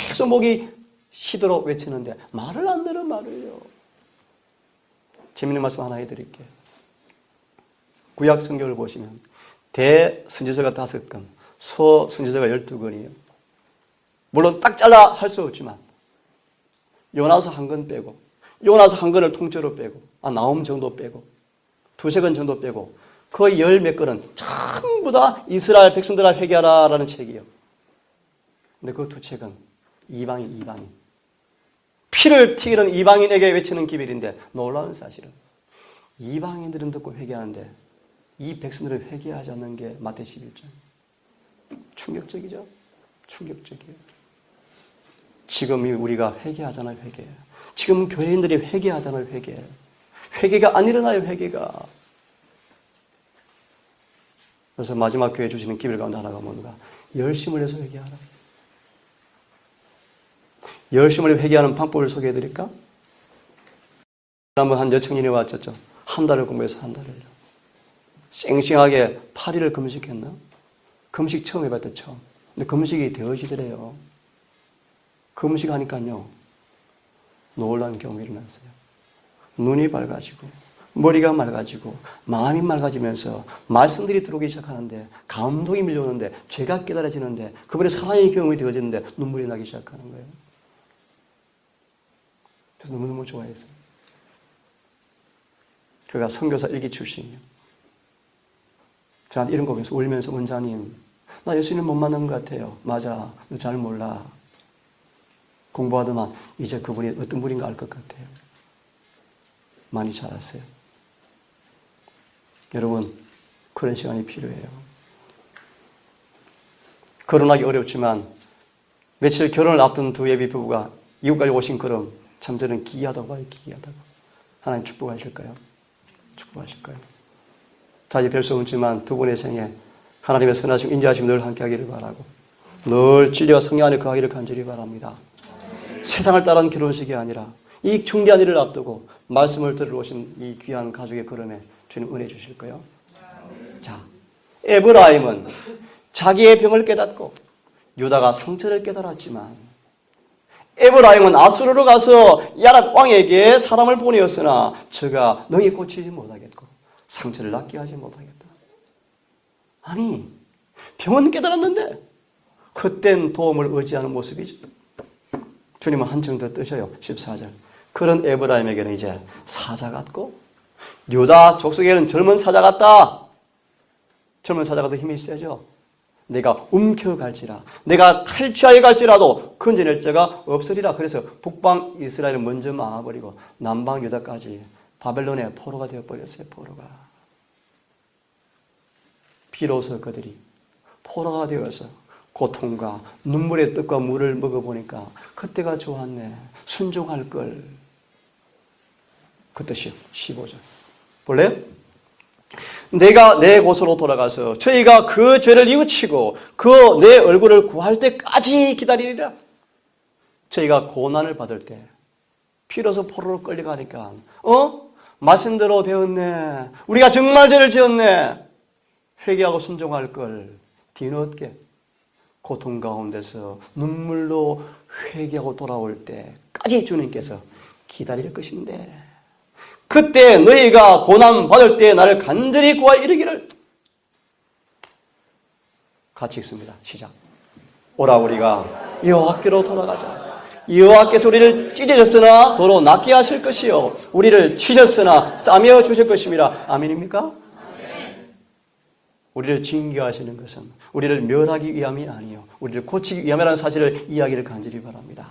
[SPEAKER 1] 계속 목이 쉬도록 외치는데 말을 안 들어 말을요. 재밌는 말씀 하나 해드릴게요. 구약 성경을 보시면 대선지서가 5건, 소선지서가 12건이에요. 물론 딱 잘라 할 수 없지만 요나서 1건 빼고, 요나서 1건을 통째로 빼고, 나움 정도 빼고, 2-3건 정도 빼고 거의 10몇 건은 전부 다 이스라엘 백성들아 회개하라라는 책이에요. 근데 그 2책은 이방인. 피를 튀기는 이방인에게 외치는 기별인데 놀라운 사실은 이방인들은 듣고 회개하는데 이 백성들은 회개하지 않는 게 마태 11장. 충격적이죠? 충격적이에요. 지금 우리가 회개하잖아요, 회개. 지금 교회인들이 회개하잖아요, 회개. 회개가 안 일어나요, 회개가. 그래서 마지막 교회 주시는 기별 가운데 하나가 뭔가? 열심을 해서 회개하라. 열심을 회개하는 방법을 소개해 드릴까? 한번 한 여천 년이 왔었죠. 한 달을 공부해서 한 달을요. 쌩쌩하게 8일을 금식했나? 금식 처음 해봤대, 처음. 근데 금식이 되어지더래요. 금식하니까요. 놀라운 경험이 일어났어요. 눈이 밝아지고 머리가 맑아지고 마음이 맑아지면서 말씀들이 들어오기 시작하는데 감동이 밀려오는데 죄가 깨달아지는데 그분의 사랑의 경험이 되어지는데 눈물이 나기 시작하는 거예요. 그래서 너무너무 좋아했어요. 그가 선교사 1기 출신이에요. 저한테 이런 거면서 울면서 원장님 나 예수님 못 만난 것 같아요. 맞아. 너 잘 몰라. 공부하더만 이제 그분이 어떤 분인가 알 것 같아요. 많이 자랐어요. 여러분 그런 시간이 필요해요. 결혼하기 어렵지만 며칠 결혼을 앞둔 두 예비 부부가 이웃까지 오신 걸음 참 저는 기이하다고 봐요. 기이하다고. 하나님 축복하실까요? 축복하실까요? 자주 뵐 수 없지만 두 분의 생에 하나님의 선하심 인자하심 늘 함께 하기를 바라고 늘 진리와 성령 안에 거하기를 간절히 바랍니다. 세상을 따르는 결혼식이 아니라 이 중대한 일을 앞두고 말씀을 들으러 오신 이 귀한 가족의 걸음에 주님 은혜 주실 거예요. 자, 에브라임은 자기의 병을 깨닫고 유다가 상처를 깨달았지만 에브라임은 아수르로 가서 야랍 왕에게 사람을 보내었으나 저가 능히 고치지 못하겠고 상처를 낫게 하지 못하겠다. 아니, 병은 깨달았는데 그땐 도움을 의지하는 모습이죠. 주님은 한층 더 뜨셔요. 14절. 그런 에브라임에게는 이제 사자 같고 유다 족속에는 젊은 사자 같다. 젊은 사자가 더 힘이 세죠. 내가 움켜갈지라, 내가 탈취하여 갈지라도 건져낼 자가 없으리라. 그래서 북방 이스라엘을 먼저 막아버리고 남방 유다까지 바벨론의 포로가 되어버렸어요. 포로가. 비로소 그들이 포로가 되어서 고통과 눈물의 떡과 물을 먹어보니까 그때가 좋았네. 순종할 걸. 그 뜻이요. 15절. 볼래요? 내가 내 곳으로 돌아가서 저희가 그 죄를 뉘우치고 그 내 얼굴을 구할 때까지 기다리리라. 저희가 고난을 받을 때 비로소 포로로 끌려가니까 말씀대로 되었네. 우리가 정말 죄를 지었네. 회개하고 순종할 걸 뒤늦게 고통 가운데서 눈물로 회개하고 돌아올 때까지 주님께서 기다릴 것인데 그때 너희가 고난 받을 때 나를 간절히 구하여 이르기를. 같이 읽습니다. 시작. 오라 우리가 여호와께로 돌아가자. 여호와께서 우리를 찢으셨으나 도로 낫게 하실 것이요 우리를 치셨으나 싸매어 주실 것입니다. 아멘입니까? 아멘. 우리를 징계하시는 것은 우리를 멸하기 위함이 아니요 우리를 고치기 위함이라는 사실을 이야기를 간절히 바랍니다.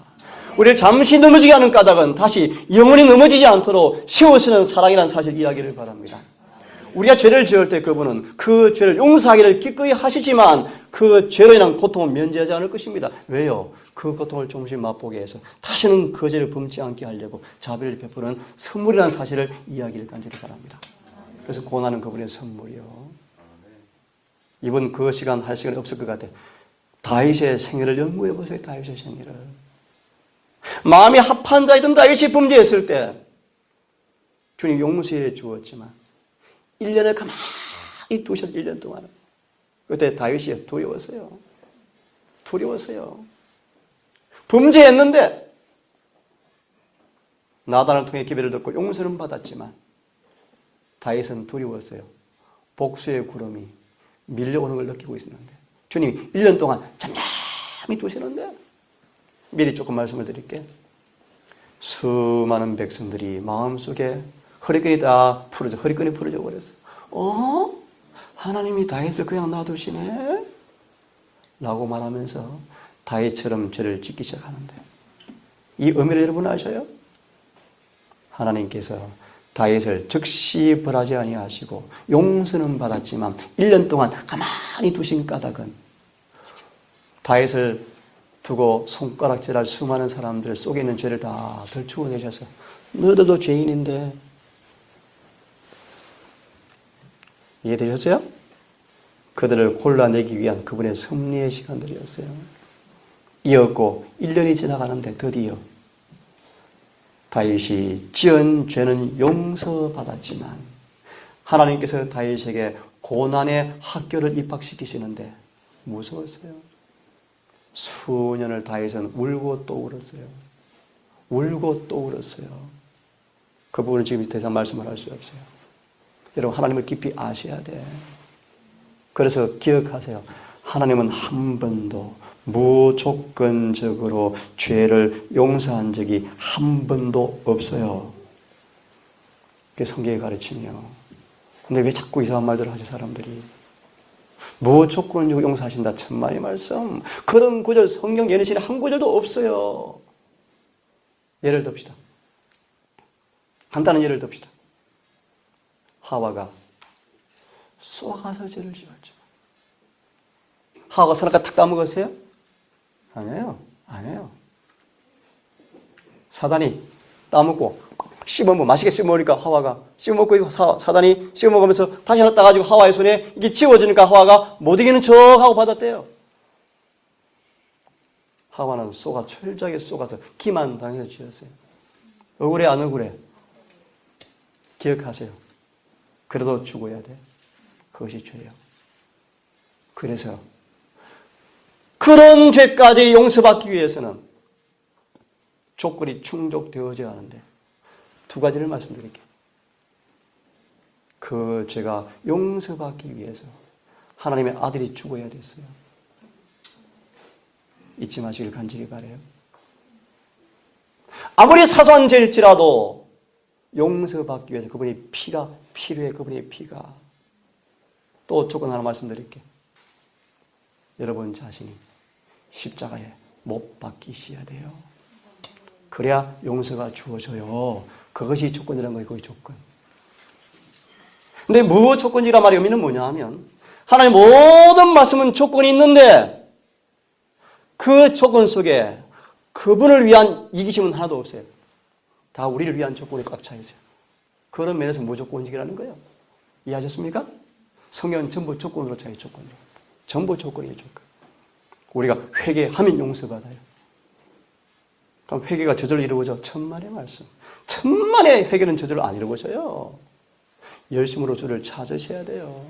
[SPEAKER 1] 우리를 잠시 넘어지게 하는 까닭은 다시 영원히 넘어지지 않도록 세우시는 사랑이라는 사실 이야기를 바랍니다. 우리가 죄를 지을 때 그분은 그 죄를 용서하기를 기꺼이 하시지만 그 죄로 인한 고통은 면제하지 않을 것입니다. 왜요? 그 고통을 조금씩 맛보게 해서 다시는 그 죄를 범치 않게 하려고 자비를 베푸는 선물이라는 사실을 이야기를 간절히 바랍니다. 그래서 고난은 그분의 선물이요. 이번 그 시간 할 시간이 없을 것 같아. 다윗의 생애를 연구해 보세요. 다윗의 생애를. 마음이 합한 자이던 다윗이 범죄했을 때 주님 용서해 주었지만 1년을 가만히 두셨어요. 1년 동안. 그때 다윗이 두려웠어요. 두려웠어요. 범죄했는데 나단을 통해 기별을 듣고 용서는 받았지만 다윗은 두려웠어요. 복수의 구름이 밀려오는 걸 느끼고 있었는데 주님이 1년 동안 잠잠히 두시는데 미리 조금 말씀을 드릴게요. 수많은 백성들이 마음속에 허리끈이 다 허리끈이 풀어져 버렸어요. 하나님이 다윗을 그냥 놔두시네? 라고 말하면서 다윗처럼 죄를 짓기 시작하는데 이 의미를 여러분 아셔요? 하나님께서 다윗을 즉시 벌하지 아니하시고 용서는 받았지만 1년 동안 가만히 두신 까닭은 다윗을 두고 손가락질할 수많은 사람들 속에 있는 죄를 다 덜추어내셔서 너도 죄인인데 이해되셨어요? 그들을 골라내기 위한 그분의 섭리의 시간들이었어요. 이었고 1년이 지나가는데 드디어 다윗이 지은 죄는 용서받았지만 하나님께서 다윗에게 고난의 학교를 입학시키시는데 무서웠어요. 수년을 다윗은 울고 또 울었어요. 울고 또 울었어요. 그 부분은 지금 더 이상 말씀을 할 수 없어요. 여러분 하나님을 깊이 아셔야 돼. 그래서 기억하세요. 하나님은 한 번도 무조건적으로 죄를 용서한 적이 한 번도 없어요. 그게 성경이 가르치며. 근데 왜 자꾸 이상한 말들을 하죠 사람들이. 무조건적으로 용서하신다. 천만의 말씀. 그런 구절 성경 예언시에 한 구절도 없어요. 예를 듭시다. 간단한 예를 듭시다. 하와가 쏘아서 죄를 지었죠. 하와가 선악과 탁 따먹었어요? 아니에요. 아니에요. 사단이 따먹고 씹어먹고 맛있게 씹어먹으니까 하와가 씹어먹고 사단이 씹어먹으면서 다시 하나 따가지고 하와의 손에 이게 지워지니까 하와가 못 이기는 척하고 받았대요. 하와는 철저하게 쏘가서 기만 당해서 지었어요. 억울해 안 억울해? 기억하세요. 그래도 죽어야 돼. 그것이 죄예요. 그래서 그 그런 죄까지 용서받기 위해서는 조건이 충족되어져야 하는데 두 가지를 말씀드릴게요. 그 죄가 용서받기 위해서 하나님의 아들이 죽어야 됐어요. 잊지 마시길 간절히 바라요. 아무리 사소한 죄일지라도 용서받기 위해서 그분의 피가 필요해. 그분의 피가. 또 조건 하나 말씀드릴게요. 여러분 자신이 십자가에 못 박히셔야 돼요. 그래야 용서가 주어져요. 그것이 조건이라는 거예요. 그게 조건. 근데 무엇 조건이란 말의 의미는 뭐냐 하면 하나님 모든 말씀은 조건이 있는데 그 조건 속에 그분을 위한 이기심은 하나도 없어요. 다 우리를 위한 조건이 꽉 차 있어요. 그런 면에서 무조건이라는 거예요. 이해하셨습니까? 성경은 전부 조건으로 차요. 조건으로. 전부 조건이에요. 조건. 우리가 회개하면 용서받아요. 그럼 회개가 저절로 이루어져. 천만의 말씀. 천만의 회개는 저절로 안 이루어져요. 열심으로 주를 찾으셔야 돼요.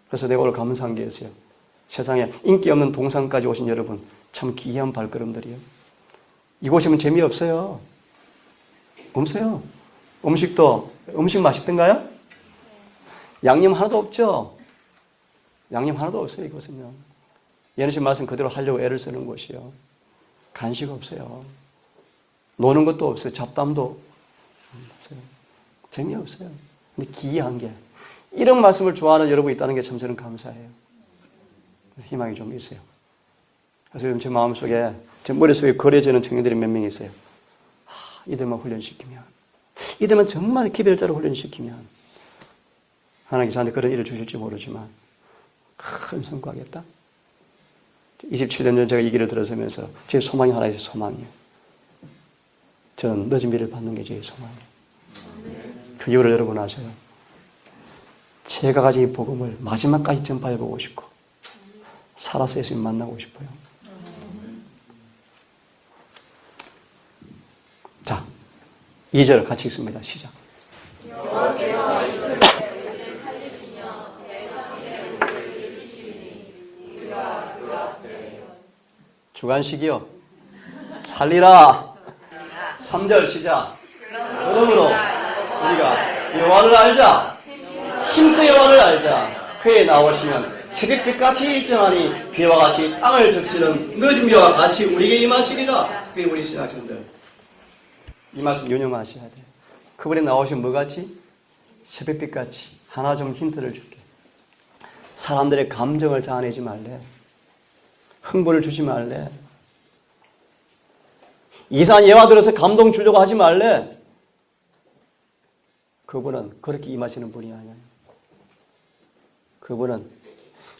[SPEAKER 1] 그래서 내가 오늘 감사한 게 있어요. 세상에 인기 없는 동산까지 오신 여러분 참 기이한 발걸음들이요. 이곳 오시면 재미없어요. 없어요. 음식 맛있던가요? 양념 하나도 없죠? 양념 하나도 없어요. 이곳은요. 예수님 말씀 그대로 하려고 애를 쓰는 곳이요. 간식 없어요. 노는 것도 없어요. 잡담도 없어요. 재미없어요. 근데 기이한 게 이런 말씀을 좋아하는 여러분이 있다는 게 참 저는 감사해요. 희망이 좀 있어요. 그래서 요즘 제 마음속에, 제 머릿속에 거려지는 청년들이 몇 명 있어요. 이들만 훈련시키면, 이들만 정말 기별자로 훈련시키면 하나님께서 저한테 그런 일을 주실지 모르지만 큰 성과하겠다. 27년 전 제가 이 길을 들어서면서 제 소망이 하나 있어요. 소망이에요. 저는 늦은 비를 받는 게 제 소망이에요. 그 이유를 여러분 아셔요. 제가 가진 이 복음을 마지막까지 전파해보고 싶고 살아서 예수님 만나고 싶어요. 자, 2절 같이 읽습니다. 시작. 여호와께서 이토록 우리를 살리시며 제3일에 우리를 일으키시니 우리가 그 앞에 주관식이요. 살리라. 3절 시작. 그러므로 우리가 여호와를 알자. 힘써 여호와를 알자. 그에 나오시면 새벽빛같이 일정하니 비와 같이 땅을 적시는 늦은 비와 같이 우리에게 임하시리라. 그게 우리 신학생들. 이 말씀 유념하셔야 돼요. 그분이 나오시면 뭐같이? 새벽빛같이. 하나 좀 힌트를 줄게. 사람들의 감정을 자아내지 말래. 흥분을 주지 말래. 이상한 예화 들어서 감동 주려고 하지 말래. 그분은 그렇게 임하시는 분이 아니에요. 그분은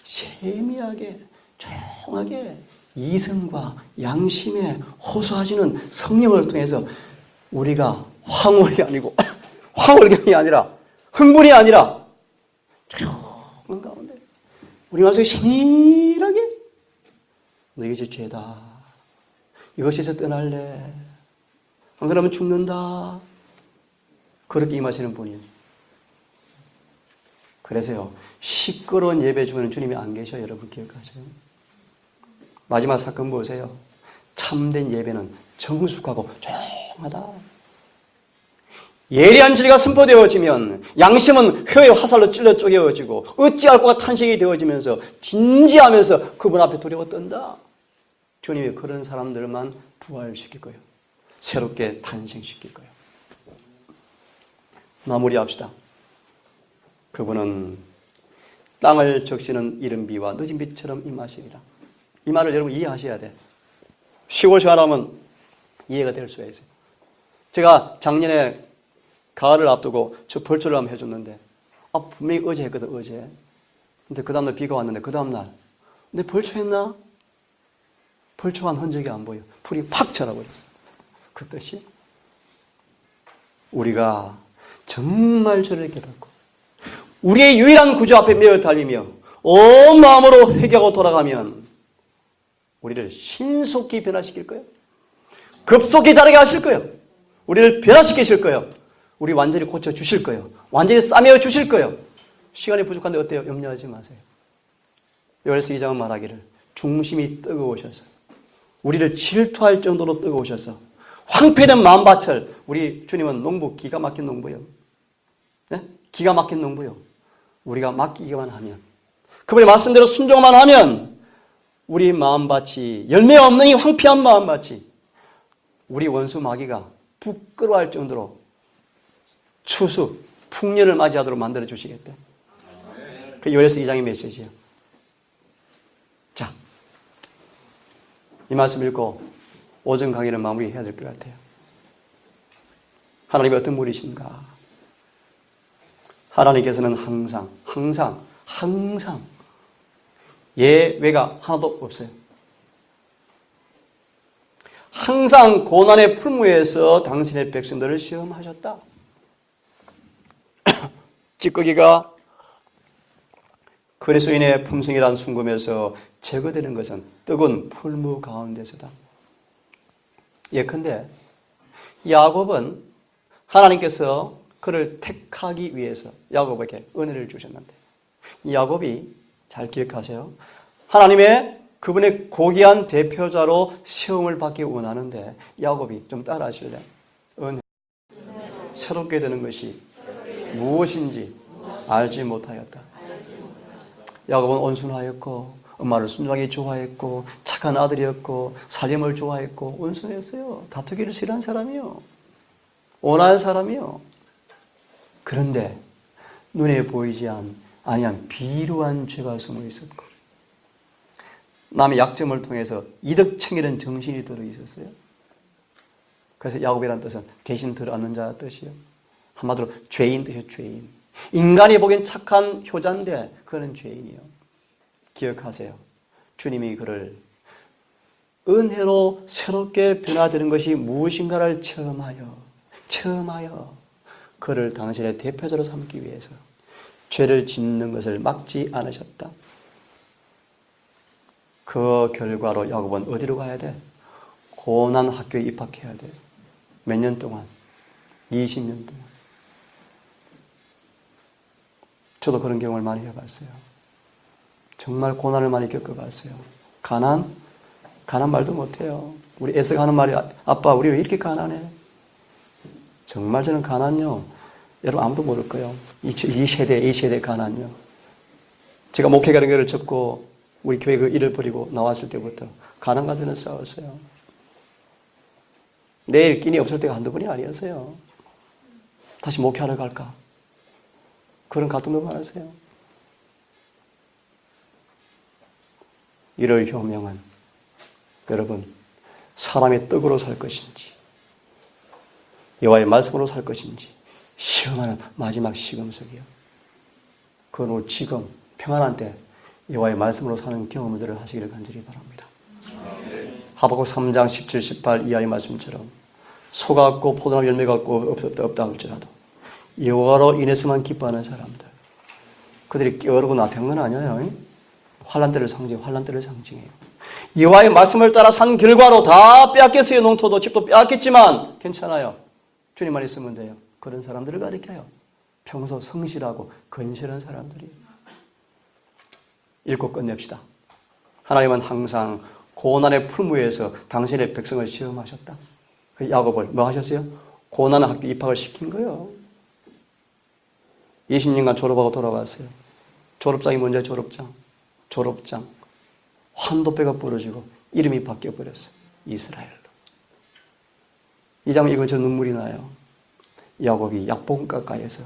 [SPEAKER 1] 세미하게 조용하게 이성과 양심에 호소하시는 성령을 통해서 우리가 황홀이 아니고 황홀경이 아니라 흥분이 아니라 조용한 가운데 우리 마음속에 세밀하게 너 이것이 죄다. 이것에서 떠날래. 안 그러면 죽는다. 그렇게 임하시는 분이에요. 그래서요. 시끄러운 예배 중에는 주님이 안 계셔요. 여러분 기억하세요. 마지막 사건 보세요. 참된 예배는 정숙하고 조용하다. 예리한 진리가 선포되어지면 양심은 혀의 화살로 찔러 쪼개어지고 어찌할 것과 탄식이 되어지면서 진지하면서 그분 앞에 두려워 떤다. 주님이 그런 사람들만 부활시킬 거예요. 새롭게 탄생시킬 거예요. 마무리합시다. 그분은 땅을 적시는 이른 비와 늦은 비처럼 임하시리라. 이 말을 여러분 이해하셔야 돼. 쉬고 시원하면 이해가 될 수가 있어요. 제가 작년에 가을을 앞두고 저 벌초를 한번 해줬는데 분명히 어제 했거든. 어제. 근데 그 다음날 비가 왔는데 그 다음날 근데 벌초했나? 벌초한 흔적이 안 보여. 풀이 팍 절어버렸어. 그 뜻이 우리가 정말 저를 깨닫고 우리의 유일한 구주 앞에 매어 달리며 온 마음으로 회개하고 돌아가면 우리를 신속히 변화시킬 거예요. 급속히 자라게 하실 거예요. 우리를 변화시키실 거예요. 우리 완전히 고쳐주실 거예요. 완전히 싸매어 주실 거예요. 시간이 부족한데 어때요? 염려하지 마세요. 요엘서 2장은 말하기를 중심이 뜨거우셔서 우리를 질투할 정도로 뜨거우셔서 황폐된 마음밭을 우리 주님은 농부 기가 막힌 농부요. 네? 기가 막힌 농부요. 우리가 맡기기만 하면 그분의 말씀대로 순종만 하면 우리 마음밭이 열매 없는 이 황폐한 마음밭이 우리 원수 마귀가 부끄러워할 정도로 추수, 풍년을 맞이하도록 만들어 주시겠대. 그 요엘서 2장의 메시지예요. 자, 이 말씀 읽고 오전 강의를 마무리해야 될 것 같아요. 하나님이 어떤 분이신가? 하나님께서는 항상 예외가 하나도 없어요. 항상 고난의 풀무에서 당신의 백성들을 시험하셨다. 찌꺼기가 그리스도인의 품성이라는 순금에서 제거되는 것은 뜨거운 풀무 가운데서다. 예컨대 야곱은 하나님께서 그를 택하기 위해서 야곱에게 은혜를 주셨는데 야곱이 잘 기억하세요. 하나님의 그분의 고귀한 대표자로 시험을 받기 원하는데 야곱이 좀 따라 하실래요? 은혜. 새롭게 되는 것이 무엇인지 알지 못하였다. 야곱은 온순하였고 엄마를 순종하기 좋아했고 착한 아들이었고 살림을 좋아했고 온순했어요. 다투기를 싫어하는 사람이요. 온화한 사람이요. 그런데 눈에 보이지 아니한 비루한 죄가 숨어 있었고 남의 약점을 통해서 이득 챙기는 정신이 들어 있었어요. 그래서 야곱이라는 뜻은 대신 들어앉는 자의 뜻이요. 한마디로 죄인 뜻이요. 죄인. 인간이 보기엔 착한 효자인데 그는 죄인이요. 기억하세요. 주님이 그를 은혜로 새롭게 변화되는 것이 무엇인가를 체험하여 그를 당신의 대표자로 삼기 위해서 죄를 짓는 것을 막지 않으셨다. 그 결과로 야곱은 어디로 가야 돼? 고난 학교에 입학해야 돼. 몇 년 동안? 20년 동안. 저도 그런 경험을 많이 해봤어요. 정말 고난을 많이 겪어봤어요. 가난 말도 못해요. 우리 애써가 하는 말이 아빠 우리 왜 이렇게 가난해? 정말 저는 가난요. 여러분 아무도 모를 거예요. 이 세대 가난요. 제가 목회 가는 거를 접고 우리 교회 그 일을 버리고 나왔을 때부터 가난과 저는 싸웠어요. 내일 끼니 없을 때가 한두 번이 아니었어요. 다시 목회하러 갈까? 그런 갈등도 많았어요. 이럴 효명은 여러분 사람의 떡으로 살 것인지 여호와의 말씀으로 살 것인지 시험하는 마지막 시금석이요. 그건 오늘 지금 평안한 때 여호와의 말씀으로 사는 경험들을 하시기를 간절히 바랍니다. 하박국 3장 17, 18 이하의 말씀처럼 소가 없고 포도나무 열매가 없다 할지라도 여호와로 인해서만 기뻐하는 사람들 그들이 깨어르고 나태한 건 아니에요. 환난때를 상징해요. 여호와의 말씀을 따라 산 결과로 다 빼앗겼어요. 농토도 집도 빼앗겼지만 괜찮아요. 주님만 있으면 돼요. 그런 사람들을 가리켜요. 평소 성실하고 건실한 사람들이에요. 읽고 끝냅시다. 하나님은 항상 고난의 풀무에서 당신의 백성을 시험하셨다. 그 야곱을 뭐 하셨어요? 고난의 학교 입학을 시킨 거예요. 20년간 졸업하고 돌아왔어요. 졸업장이 뭔지 졸업장. 환도뼈가 부러지고 이름이 바뀌어버렸어요. 이스라엘로. 이 장면 읽으면 저 눈물이 나요. 야곱이 약봉 가까이에서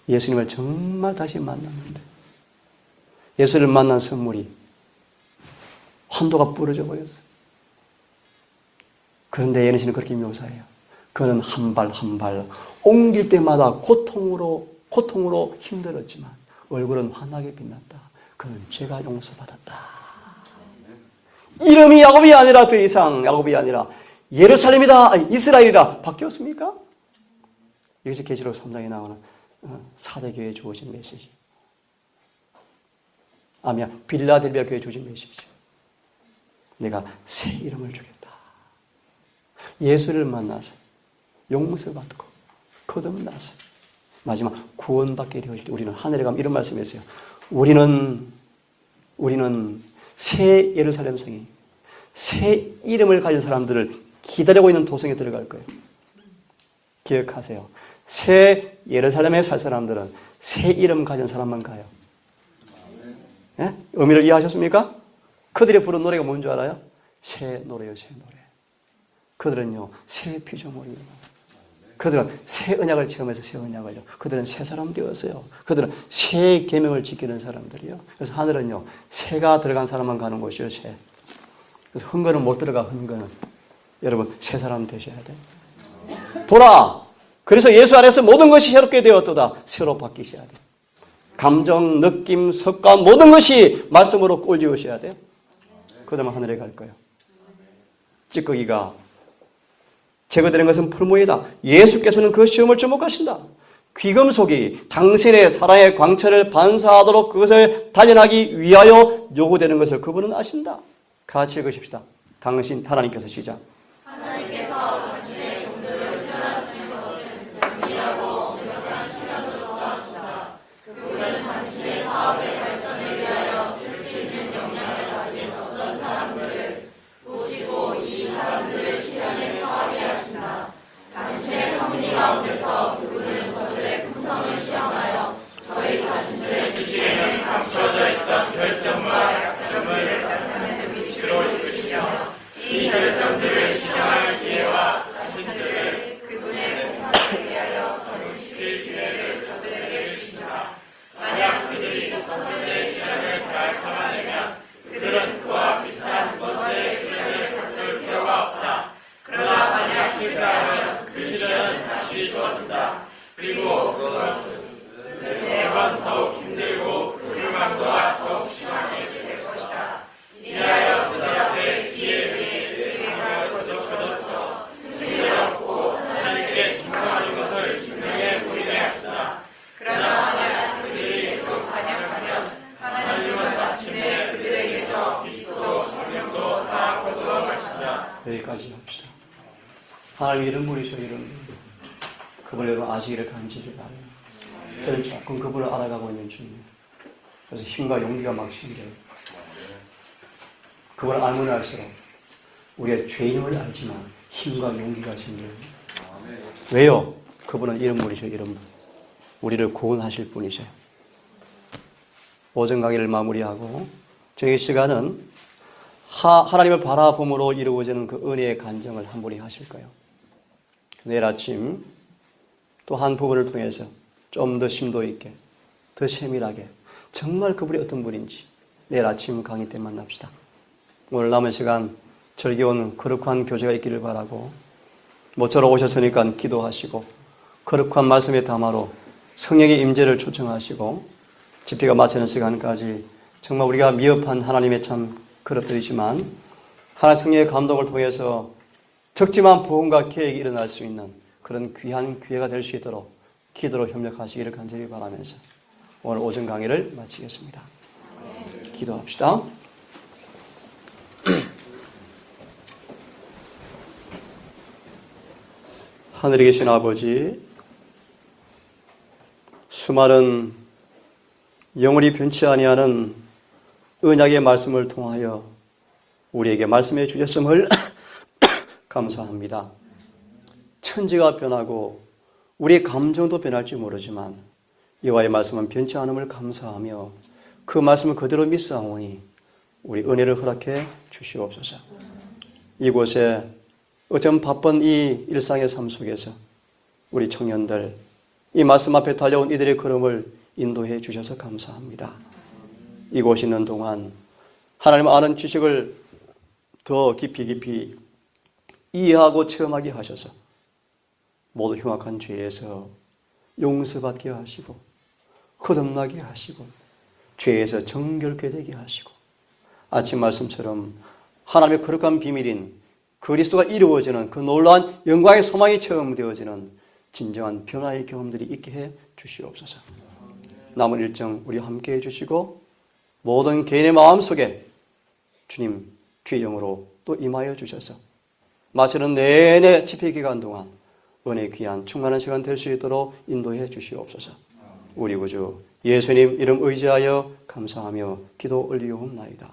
[SPEAKER 1] 예수님을 정말 다시 만났는데 예수를 만난 선물이 환도가 부러져 버렸어요. 그런데 예수님은 그렇게 묘사해요. 그는 한 발 한 발 옮길 때마다 고통으로 힘들었지만 얼굴은 환하게 빛났다. 그는 죄가 용서받았다. 이름이 야곱이 아니라 더 이상 야곱이 아니라 예루살렘이다, 아니, 이스라엘이다 바뀌었습니까? 여기서 계시록 3장에 나오는 사대교회에 주어진 메시지. 빌라델비아 교회에 주어진 메시지. 내가 새 이름을 주겠다. 예수를 만나서 용서 받고 거듭나서 마지막 구원받게 되어질 때 우리는 하늘에 가면 이런 말씀이었어요. 우리는 새 예루살렘 성이 새 이름을 가진 사람들을 기다리고 있는 도성에 들어갈 거예요. 기억하세요. 새 예루살렘에 살 사람들은 새 이름 가진 사람만 가요. 네? 의미를 이해하셨습니까? 그들이 부른 노래가 뭔 줄 알아요? 새 노래요, 새 노래. 그들은요, 새 피조물이에요. 그들은 새 언약을 체험해서 새 언약을요. 그들은 새 사람 되었어요. 그들은 새 계명을 지키는 사람들이요. 그래서 하늘은요, 새가 들어간 사람만 가는 곳이요, 새. 그래서 흥거는 못 들어가, 흥거는. 여러분, 새 사람 되셔야 돼요. 보라! 그래서 예수 안에서 모든 것이 새롭게 되었도다. 새로 바뀌셔야 돼요. 감정, 느낌, 습관, 모든 것이 말씀으로 꼴지우셔야 돼요. 그러면 하늘에 갈 거예요. 찌꺼기가 제거되는 것은 풀무이다. 예수께서는 그 시험을 주목하신다. 귀금속이 당신의 사랑의 광채를 반사하도록 그것을 단련하기 위하여 요구되는 것을 그분은 아신다. 같이 읽으십시다. 당신, 하나님께서 시작.
[SPEAKER 2] 하나님께서 당신의 종들을 변화시키는 것은 은밀하고 엄격한 시간으로서 하신다. 그분은 당신의 사업의 발전을 위하여 쓸 수 있는 역량을 가진 어떤 사람들을 보시고 이 사람들을 시련에 처하게 하신다. 당신의 섭리 가운데서 그분은 저들의 품성을 시험하여 저희 자신들의 지식에는 감춰져 있던 결정과 약점을 나타내는 빛으로 이끄시며 이 결정들을 시정할 기회와 자신들을 그분의 공사를 위하여 적응시킬 기회를 저들에게 주신다. 만약 그들이 첫 번째 시련을 잘 참아내면 그들은 그와 비슷한 두 번째 시련을 겪을 필요가 없다. 그러나 만약 실패하면 그 시련은 다시 주어진다. 그리고 그것은 매번 더욱 힘들고 그 강도가 더욱 심하게 될 것이다. 이리하여 그들 앞에 기회의 행함을 거듭져서 승리를 얻고 하나님께 충성하는 것을 증명해 보이게 하시다. 그러나 만약 그들이 계속 반역하면 하나님은 마침내 그들에게서 빛도 생명도 다 거두어 가신다.
[SPEAKER 1] 여기까지 합시다. 하나님 이런 분이셔, 이런 분. 그걸 여러분 아시기를 간절히 바라요. 저는 조금 그분을 알아가고 있는 중이에요. 그래서 힘과 용기가 막 생겨요. 그걸 알면 알수록 우리가 죄인을 알지만 힘과 용기가 생겨요. 왜요? 그분은 이런 분이셔, 이런 분. 우리를 구원하실 분이셔요. 오전 강의를 마무리하고 저희 시간은 하나님을 바라봄으로 이루어지는 그 은혜의 간증을 한 분이 하실 거예요. 내일 아침 또 한 부분을 통해서 좀 더 심도 있게, 더 세밀하게 정말 그분이 어떤 분인지 내일 아침 강의 때 만납시다. 오늘 남은 시간 즐거운 거룩한 교제가 있기를 바라고, 모처럼 오셨으니까 기도하시고 거룩한 말씀의 담화로 성령의 임재를 초청하시고 집회가 마치는 시간까지 정말 우리가 미흡한 하나님의 참 그릇들이지만 하나님 성령의 감동을 통해서 적지만 복음과 계획이 일어날 수 있는 그런 귀한 기회가 될 수 있도록 기도로 협력하시기를 간절히 바라면서 오늘 오전 강의를 마치겠습니다. 기도합시다. 하늘에 계신 아버지, 수많은 영원히 변치 아니하는 언약의 말씀을 통하여 우리에게 말씀해 주셨음을 감사합니다. 천지가 변하고 우리의 감정도 변할지 모르지만 여호와의 말씀은 변치 않음을 감사하며 그 말씀을 그대로 믿사오니 우리 은혜를 허락해 주시옵소서. 이곳에 어쩜 바쁜 이 일상의 삶 속에서 우리 청년들, 이 말씀 앞에 달려온 이들의 걸음을 인도해 주셔서 감사합니다. 이곳에 있는 동안 하나님 아는 지식을 더 깊이 이해하고 체험하게 하셔서 모두 흉악한 죄에서 용서받게 하시고 거듭나게 하시고 죄에서 정결케 되게 하시고 아침 말씀처럼 하나님의 거룩한 비밀인 그리스도가 이루어지는 그 놀라운 영광의 소망이 체험되어지는 진정한 변화의 경험들이 있게 해 주시옵소서. 남은 일정 우리 함께 해주시고 모든 개인의 마음속에 주님 주의 영으로 또 임하여 주셔서 마치는 내내 집회 기간 동안 은혜 귀한 충만한 시간 될 수 있도록 인도해 주시옵소서. 우리 구주 예수님 이름 의지하여 감사하며 기도 올리옵나이다.